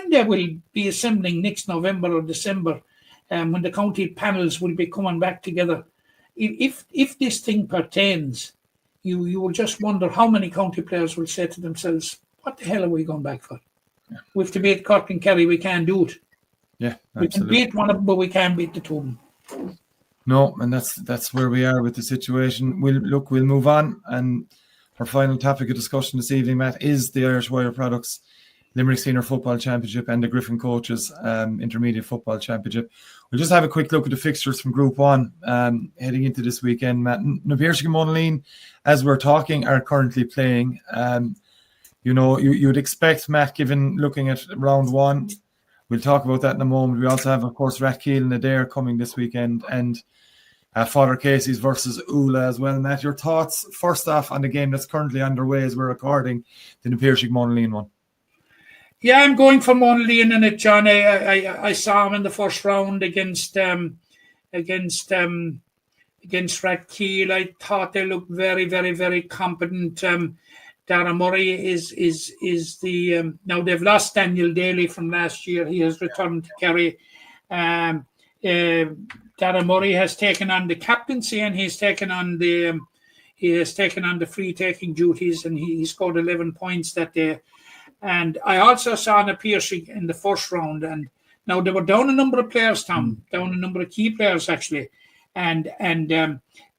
they will be assembling next November or December, when the county panels will be coming back together. If this thing pertains, you will just wonder how many county players will say to themselves, what the hell are we going back for? Yeah. We have to beat Cork and Kerry, we can't do it. Yeah, we can beat one of them, but we can't beat the two of them. No, and that's where we are with the situation. We'll move on, and our final topic of discussion this evening, Matt, is the Irish Wire Products Limerick Senior Football Championship and the Griffin Coaches Intermediate Football Championship. We'll just have a quick look at the fixtures from Group 1 heading into this weekend, Matt. Na Piarsaigh and Monaleen, as we're talking, are currently playing. You'd expect, Matt, given looking at round 1, we'll talk about that in a moment. We also have, of course, Rathkeale and Adair coming this weekend, and Father Casey's versus Ula as well. Matt, your thoughts first off on the game that's currently underway as we're recording, the Na Piarsaigh Monaleen one? Yeah, I'm going for Monaleen in it, John. I saw him in the first round against Rathkeale. I thought they looked very, very, very competent. Dara Murray is the now they've lost Daniel Daly from last year. He has returned to Kerry. Dara Murray has taken on the captaincy, and he has taken on the free taking duties, and he scored 11 points that day. And I also saw Na Piarsaigh in the first round, and now they were down a number of players, Tom, down a number of key players actually, and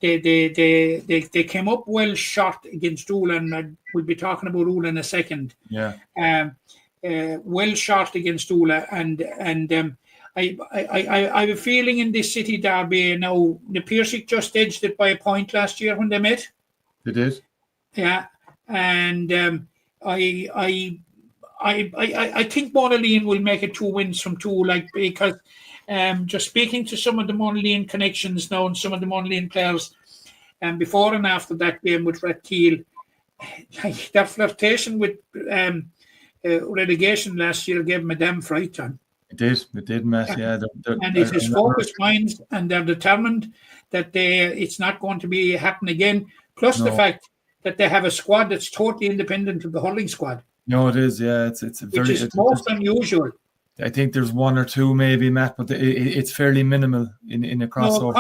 they came up well shot against Ula, and we'll be talking about Ula in a second. Yeah. Well shot against Ula, and I have a feeling in this city derby now. Na Piarsaigh just edged it by a point last year when they met. They did. Yeah, and I think Monaleen will make it 2 wins from 2, because just speaking to some of the Monaleen connections now and some of the Monaleen players, before and after that game with Rathkeale, their flirtation with relegation last year gave them a damn fright, John. It did, Matt. Yeah, and it is focused minds, and they're determined that it's not going to be happen again. Plus the fact that they have a squad that's totally independent of the Hurling squad. No, it is. Yeah, it's which is most unusual. I think there's 1 or 2 maybe, Matt, but it's fairly minimal in a crossover.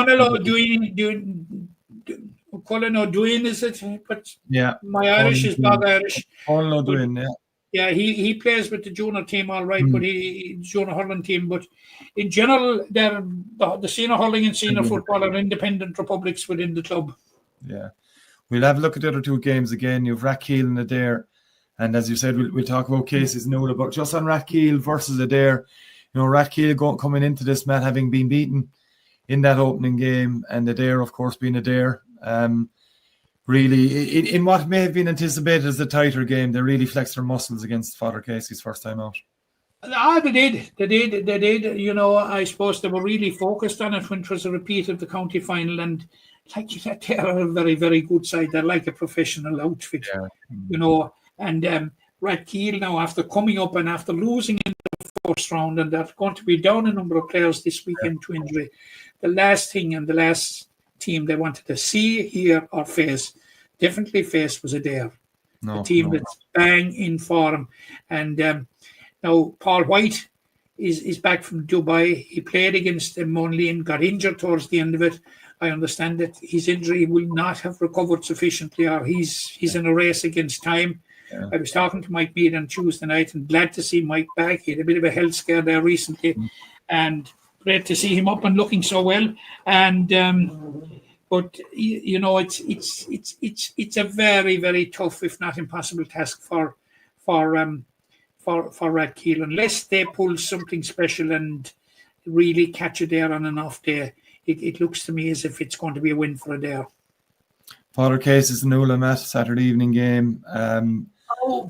Colin O'Doin is it? But yeah, my Irish is not Irish. Colin O'Doin, yeah. Yeah, he plays with the junior team, all right, but he junior hurling team. But in general, the senior hurling and senior football are independent republics within the club. Yeah, we'll have a look at the other 2 games again. You've Rathkeale and Adair, and as you said, we'll talk about cases and all about just on Rathkeale versus Adair. Rathkeale coming into this, Matt, having been beaten in that opening game, and Adair, of course, being Adair. Really, in what may have been anticipated as a tighter game, they really flexed their muscles against Father Casey's first time out. They did. I suppose they were really focused on it when it was a repeat of the county final, and they are a very, very good side. They're like a professional outfit, And Rathkeale now, after coming up and after losing in the first round, and they're going to be down a number of players this weekend to injury, the last thing and the last team they wanted to see, hear, or face was Adair. The team that's bang in form. And now Paul White is back from Dubai. He played against Monaleen, got injured towards the end of it. I understand that his injury will not have recovered sufficiently, or he's in a race against time. Yeah. I was talking to Mike Mead on Tuesday night, and glad to see Mike back. He had a bit of a health scare there recently, and great to see him up and looking so well. And but it's a very, very tough, if not impossible, task for Rathkeale, unless they pull something special and really catch it there on an off day. It looks to me as if it's going to be a win for Adair. Father Casey's and Ula met Saturday evening game.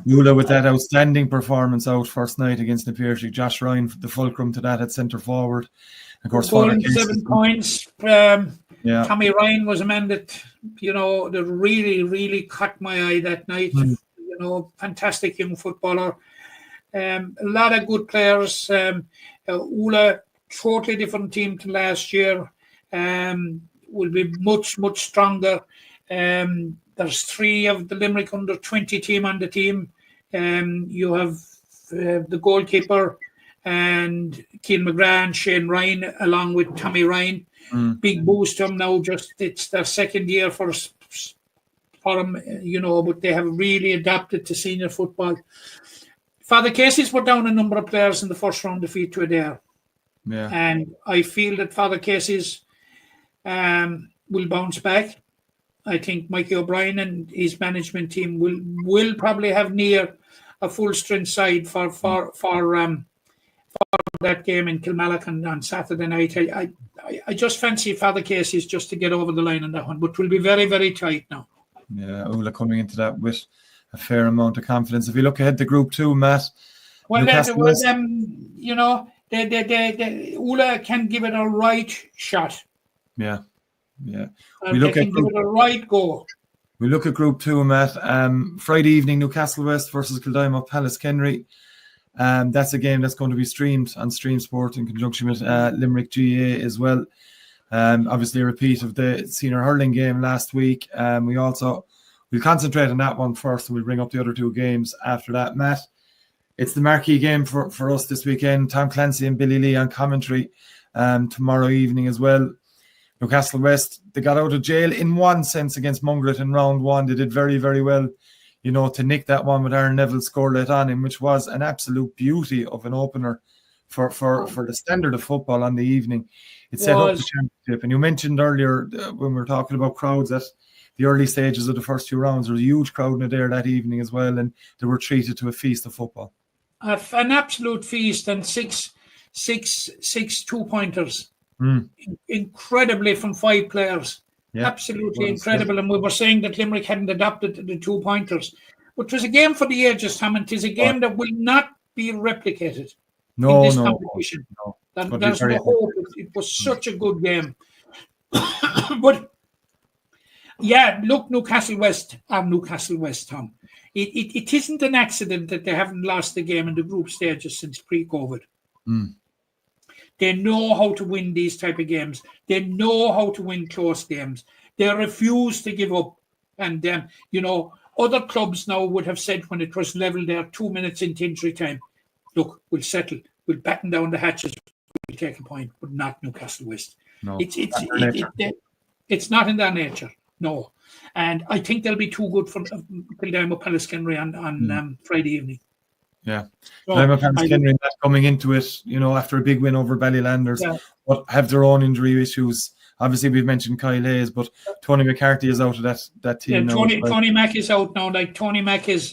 Ula with that outstanding performance out first night against Na Piarsaigh. Josh Ryan, the fulcrum to that at centre forward. Of course, 7 points. Tommy Ryan was a man that that really, really caught my eye that night. Fantastic young footballer. A lot of good players. Ula, totally different team to last year. Will be much, much stronger. There's 3 of the Limerick under 20 team on the team. You have the goalkeeper, and Keane McGrath, Shane Ryan, along with Tommy Ryan. Big boost to them now. Just it's their second year for them, but they have really adapted to senior football. Father Casey's put down a number of players in the first round defeat to Adair. Yeah. And I feel that Father Casey's will bounce back. I think Mikey O'Brien and his management team will probably have near a full strength side for that game in Kilmallock on Saturday night. I just fancy Father Casey's just to get over the line on that one, but it will be very, very tight now. Yeah, Ula coming into that with a fair amount of confidence. If you look ahead to Group 2, Matt. Well, Ula can give it a right shot. Yeah. We look at give it a right go. We look at Group 2, Matt. Friday evening, Newcastle West versus Kildimo Palace Kenry. That's a game that's going to be streamed on Stream Sport in conjunction with Limerick GAA as well. Obviously, a repeat of the senior hurling game last week. We'll concentrate on that one first, and we'll bring up the other two games after that. Matt, it's the marquee game for us this weekend. Tom Clancy and Billy Lee on commentary tomorrow evening as well. Newcastle West, they got out of jail in one sense against Mungret in round one. They did very, very well, to nick that one with Aaron Neville score late on him, which was an absolute beauty of an opener for the standard of football on the evening. It set up the championship. And you mentioned earlier when we were talking about crowds at the early stages of the first two rounds, there was a huge crowd in there that evening as well, and they were treated to a feast of football. An absolute feast, and six 2-pointers. Incredibly from 5 players. Yeah, absolutely incredible. And we were saying that Limerick hadn't adapted to the 2-pointers. But it was a game for the ages, Tom, and it is a game that will not be replicated in this competition. There's no hope. It was such a good game. But yeah, look, Newcastle West, Tom. It isn't an accident that they haven't lost the game in the group stages since pre-COVID. They know how to win these type of games. They know how to win close games. They refuse to give up. And, other clubs now would have said when it was level there 2 minutes into injury time, look, we'll settle. We'll batten down the hatches. We'll take a point, but not Newcastle West. No, it's not in their nature. No. And I think they'll be too good for Kildimo Palace Kenry on Friday evening. Yeah, Kildimo Palace Kenry coming into it, after a big win over Ballylanders, but have their own injury issues. Obviously, we've mentioned Kyle Hayes, but Tony McCarthy is out of that team. Yeah, Tony Mack is out now. Like Tony Mack is,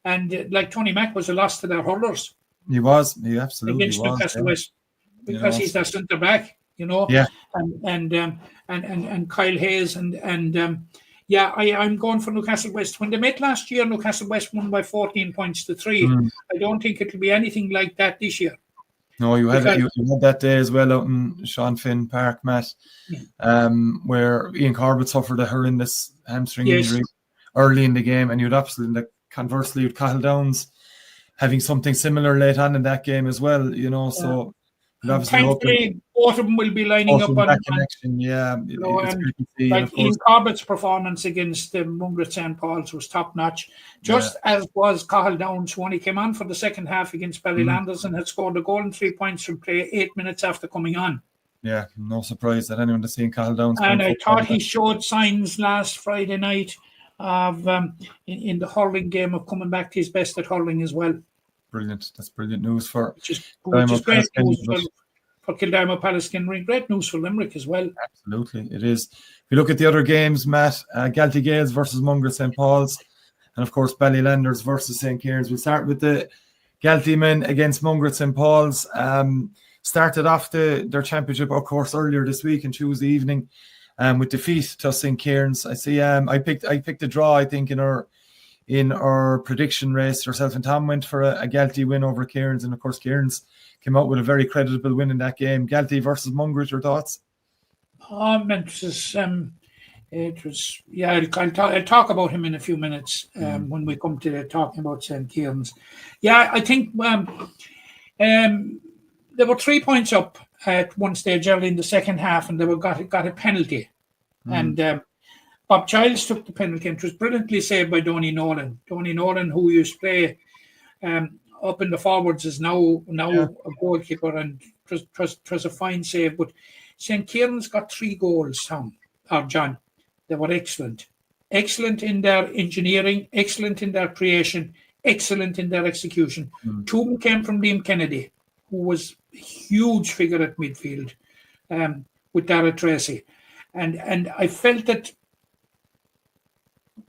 Tony Mack was a loss to their hurlers. He absolutely against was. Newcastle West, because he's their centre back. Yeah, and Kyle Hayes and. I'm going for Newcastle West. When they met last year, Newcastle West won by 14 points to 3. I don't think it will be anything like that this year. No, you had that day as well out in Sean Finn Park, Matt, where Ian Corbett suffered a horrendous hamstring injury early in the game, and conversely, with Cahill Downs having something similar late on in that game as well, so... Thankfully, both of them will be lining up on connection. Yeah, Ian Corbett's performance against Mungret St. Paul's was top notch, as was Cahill Downs, who only came on for the second half against Ballylanders and had scored a goal and 3 points from play 8 minutes after coming on. Yeah, no surprise that anyone has seen Cahill Downs. And I thought he showed signs last Friday night of in the hurling game of coming back to his best at hurling as well. Brilliant. That's brilliant news for great news for Kildimo Palace Kenry. Great news for Limerick as well. Absolutely, it is. If you look at the other games, Matt, Galtee Gales versus Mungret St. Paul's, and of course Ballylanders versus St. Kieran's. We'll start with the Galtee men against Mungret St. Paul's. Started off their championship, of course, earlier this week on Tuesday evening with defeat to St. Kieran's. I see. I picked a draw, I think, in our prediction race. Yourself and Tom went for a Galtee win over Kieran's, and of course Kieran's came out with a very creditable win in that game. Galtee versus Mungret, your thoughts? I'll talk about him in a few minutes when we come to talking about St. Kieran's. Yeah, I think they were 3 points up at one stage early in the second half, and they got a penalty, and Bob Childs took the penalty, and it was brilliantly saved by Donny Nolan. Donny Nolan, who used to play up in the forwards is now a goalkeeper, and it was a fine save. But St. Kieran's got 3 goals, Tom or John. They were excellent in their engineering, excellent in their creation, excellent in their execution. 2 of them came from Liam Kennedy, who was a huge figure at midfield, with Dara Tracy, and I felt that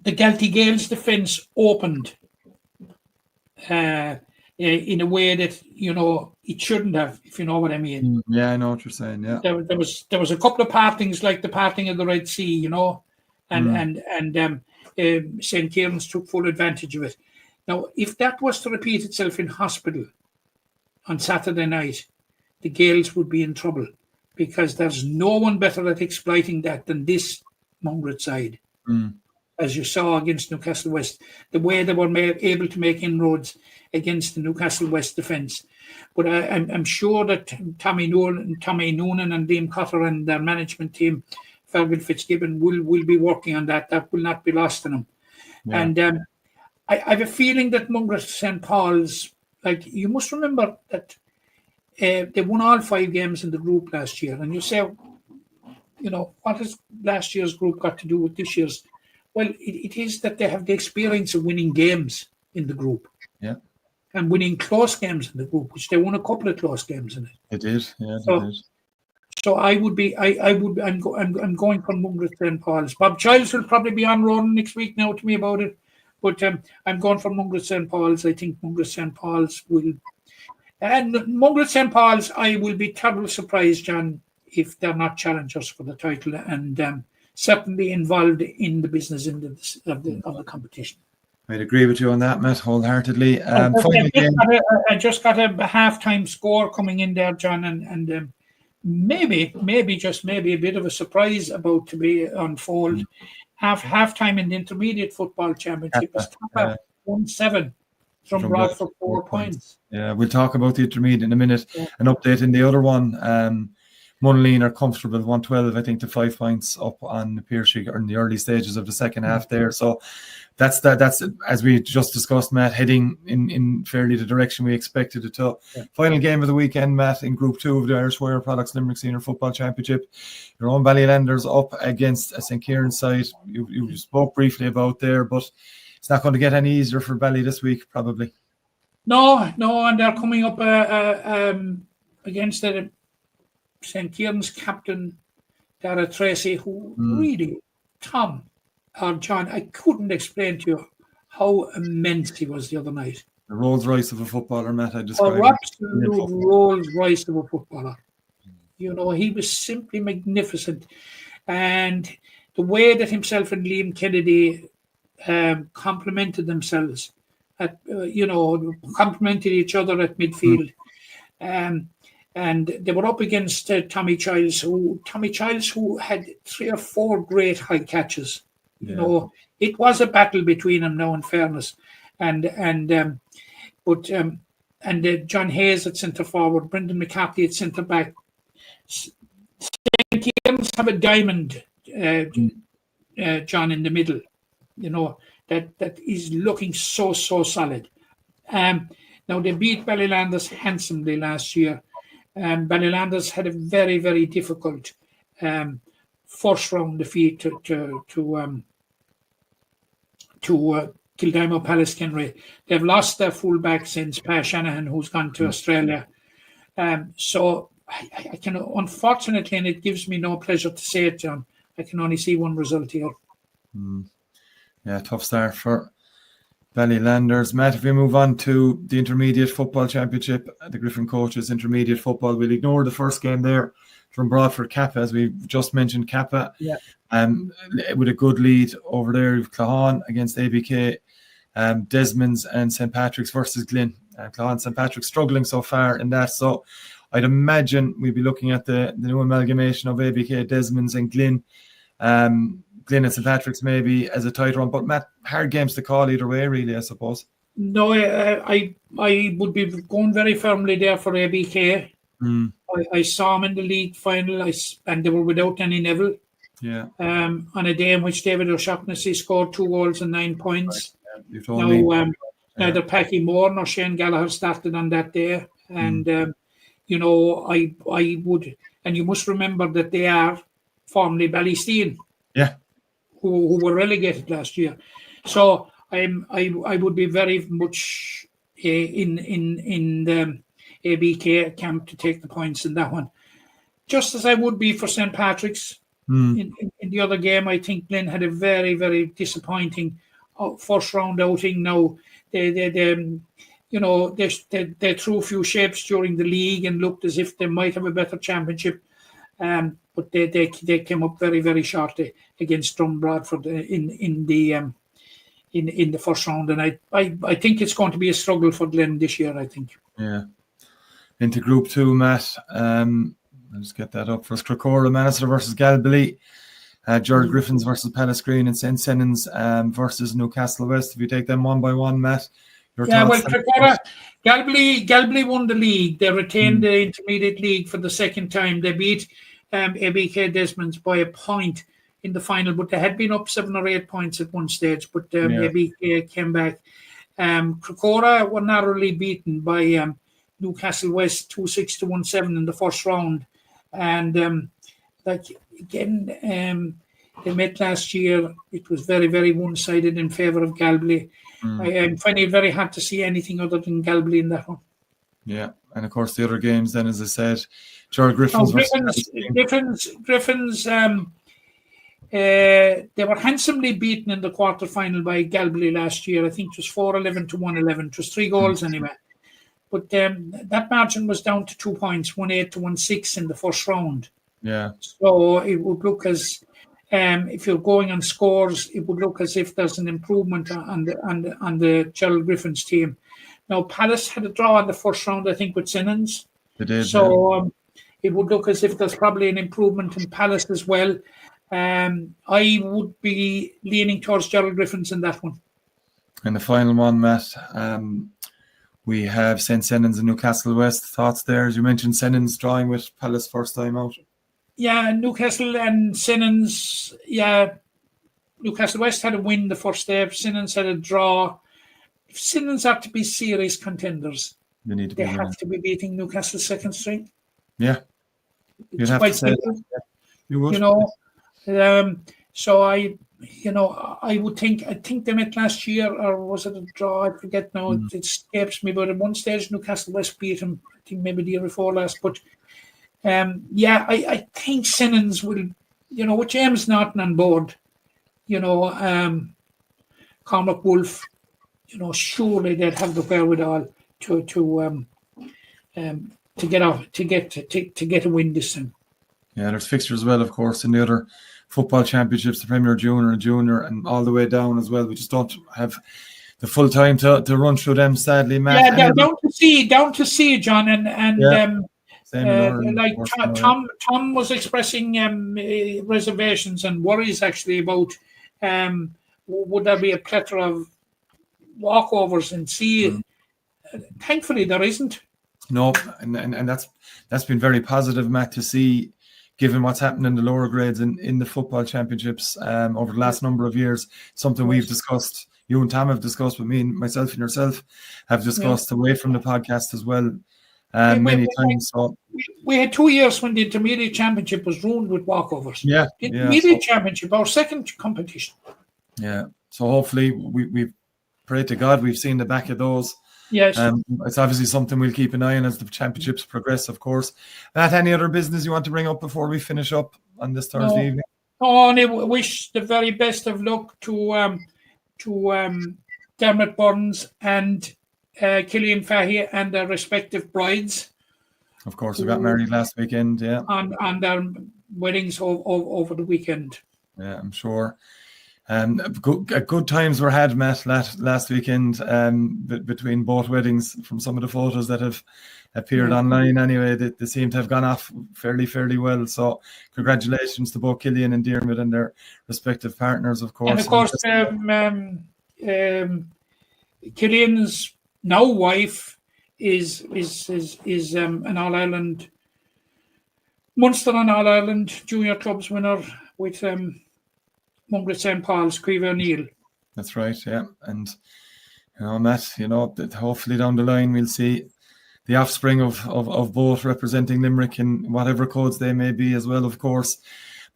the Galtee Gales defence opened in a way that it shouldn't have, if you know what I mean. Yeah, I know what you're saying. Yeah, there was a couple of partings, like the parting of the Red Sea, and St. Kieran's took full advantage of it. Now, if that was to repeat itself in Hospital on Saturday night, the Gales would be in trouble, because there's no one better at exploiting that than this Mungret side. As you saw against Newcastle West, the way they were able to make inroads against the Newcastle West defence. But I'm sure that Tommy Noonan and Liam Cotter and their management team, Fergal Fitzgibbon, will be working on that. That will not be lost on them. Yeah. And I have a feeling that Mungret St. Paul's, like, you must remember that they won all 5 games in the group last year. And you say, what has last year's group got to do with this year's? Well, it is that they have the experience of winning games in the group. Yeah. And winning close games in the group, which they won a couple of close games in it. It did, yeah. They did. So I'm going for Mungret St. Paul's. Bob Childs will probably be on rolling next week now to me about it. But I'm going for Mungret St. Paul's. I think Mungret St. Paul's will. And Mungret St. Paul's, I will be terribly surprised, John, if they're not challengers for the title, and certainly involved in the business of the competition. I'd agree with you on that, Matt, wholeheartedly. I just got a half-time score coming in there, John, and maybe just a bit of a surprise about to be unfold. Half-time in the Intermediate Football Championship is Tappa 1-7 from Bradford, 4 points. Yeah, we'll talk about the Intermediate in a minute. Yeah. An update in the other one. Munleen are comfortable, 112, I think, to 5 points up on Piercy in the early stages of the second half there. So that's as we just discussed, Matt, heading in fairly the direction we expected it to. Yeah. Final game of the weekend, Matt, in Group 2 of the Irish Wire Products Limerick Senior Football Championship. Your own Ballylanders up against a St. Kieran's side. You spoke briefly about there, but it's not going to get any easier for Bally this week, probably. No, and they're coming up against the St. Kieran's captain, Dara Tracy, who really, Tom or John, I couldn't explain to you how immense he was the other night. The Rolls Royce of a footballer, Matt, I described. An absolute Rolls Royce of a footballer. He was simply magnificent. And the way that himself and Liam Kennedy complemented themselves, complemented each other at midfield. And they were up against Tommy Childs, who had 3 or 4 great high catches. Yeah. It was a battle between them now, in fairness. And John Hayes at centre forward, Brendan McCarthy at centre back. St. Kieran's have a diamond, John, in the middle. That is looking so solid. Now they beat Ballylanders handsomely last year. Ballylanders had a very, very difficult first round defeat to Kildimo Palace Kenry. They've lost their fullback since Pa Shanahan, who's gone to Australia. So I can, unfortunately, and it gives me no pleasure to say it, John, I can only see one result here. Yeah, tough start for Ballylanders. Matt, if we move on to the Intermediate Football Championship, the Griffin Coaches Intermediate Football, we'll ignore the first game there from Bradford Kappa, as we just mentioned, Kappa, with a good lead over there with Clahan against ABK, Desmonds and St. Patrick's versus Glyn. Clahan St. Patrick's struggling so far in that, so I'd imagine we'll be looking at the new amalgamation of ABK, Desmonds and Glyn. Glyn and St. Patrick's maybe as a tight run, but Matt, hard games to call either way, really, I suppose. No, I would be going very firmly there for ABK. I saw them in the league final, and they were without any Neville. Yeah. On a day in which David O'Shaughnessy scored 2 goals and 9 points. Right. You told me. Neither Packy Moore nor Shane Gallagher started on that day. And, I would, and you must remember that they are formerly Ballysteen. Yeah. Who were relegated last year. So I would be very much in the ABK camp to take the points in that one. Just as I would be for St. Patrick's. In the other game, I think Glen had a very, very disappointing first round outing. Now they threw a few shapes during the league and looked as if they might have a better championship. But they came up very, very shortly against Drum Bradford in the first round, and I think it's going to be a struggle for Glen this year. I think. Yeah. Into Group 2, Matt. I'll just get that up first. Cracora, Manister versus Galbally. Gerald Griffins versus Palace Green, and St. Senans versus Newcastle West. If you take them one by one, Matt. Cracora, Galbally won the league. They retained the intermediate league for the second time. They beat ABK Desmonds by a point in the final, but they had been up 7 or 8 points at one stage. But ABK came back. Cracora were narrowly beaten by Newcastle West 2-6 to 1-7 in the first round, and they met last year. It was very, very one-sided in favour of Galbally. I'm finding it very hard to see anything other than Galbally in that one. Yeah, and of course the other games then, as I said, Gerald Griffins Griffins they were handsomely beaten in the quarter-final by Galbally last year. I think it was 4-11 to 1-11. It was 3 goals anyway. But that margin was down to 2 points, 1-8 to 1-6 in the first round. Yeah. So it would look as if you're going on scores, it would look as if there's an improvement on the Gerald Griffins team. Now Palace had a draw in the first round, I think, with Simmons. They did. So it would look as if there's probably an improvement in Palace as well. I would be leaning towards Gerald Griffins in that one. And the final one, Matt. We have St. Senans and Newcastle West. Thoughts there? As you mentioned, Senans drawing with Palace first time out. Yeah, Newcastle and Senans. Yeah, Newcastle West had a win the first day. Senans had a draw. If Senans are to be serious contenders, they have to be beating Newcastle's second string. Yeah, you'd have to say that. Yeah. You would. So I would think. I think they met last year, or was it a draw? I forget now. It escapes me. But at one stage, Newcastle West beat them. I think maybe the year before last. But I think Senans will. With James Norton on board, Cormac Wolf. Surely they'd have the wherewithal to get a win this time. Yeah, there's fixtures as well, of course, in the other football championships, the Premier Junior, and all the way down as well. We just don't have the full time to run through them, sadly, Matt. Yeah, down to see, John, and like Tom was expressing reservations and worries actually about would there be a plethora of walkovers and see. Thankfully, there isn't. No, and that's been very positive, Matt, to see, given what's happened in the lower grades in the football championships over the last number of years. Something we've discussed, you and Tom have discussed with me, and myself and yourself have discussed away from the podcast as well many times. So we had 2 years when the intermediate championship was ruined with walkovers. Yeah, the intermediate championship, our second competition. Yeah, so hopefully we pray to God we've seen the back of those. Yes. It's obviously something we'll keep an eye on as the championships progress, of course. Matt, any other business you want to bring up before we finish up on this Thursday evening? Only wish the very best of luck to Dermot Burns and Killian Fahey and their respective brides. Of course, we got married last weekend, yeah. On their weddings over the weekend. Yeah, I'm sure. Good times were had, Matt, last weekend between both weddings. From some of the photos that have appeared online anyway, they seem to have gone off fairly well. So congratulations to both Killian and Dermot and their respective partners, of course. And of course, Killian's now wife is an All-Ireland, Munster and All-Ireland Junior Clubs winner with Mungret St. Paul's, Caoimhe O'Neill. That's right, yeah. And Matt, that hopefully down the line we'll see the offspring of both representing Limerick in whatever codes they may be as well, of course.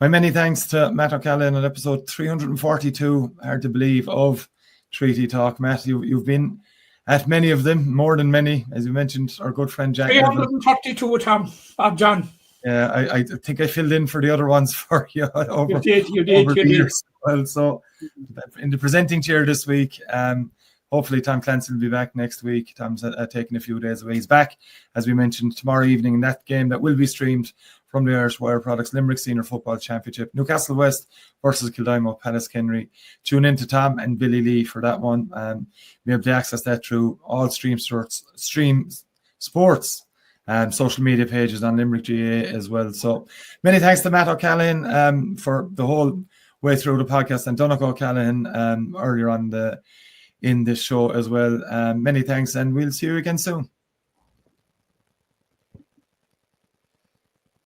My many thanks to Matt O'Callaghan on episode 342, hard to believe, of Treaty Talk. Matt, you've been at many of them, more than many, as you mentioned, our good friend Jack. 332, Tom, John. Yeah, I think I filled in for the other ones for you over You the did. years. Well, so in the presenting chair this week, hopefully Tom Clancy will be back next week. Tom's taking a few days away. He's back, as we mentioned, tomorrow evening in that game that will be streamed from the Irish Wire Products Limerick Senior Football Championship. Newcastle West versus Kildimo, Palace Kenry. Tune in to Tom and Billy Lee for that one. You'll be able to access that through all Stream Sports and social media pages on Limerick GAA as well. So many thanks to Matt O'Callaghan for the whole way through the podcast, and Donnacha O'Callaghan earlier on in this show as well. Many thanks, and we'll see you again soon.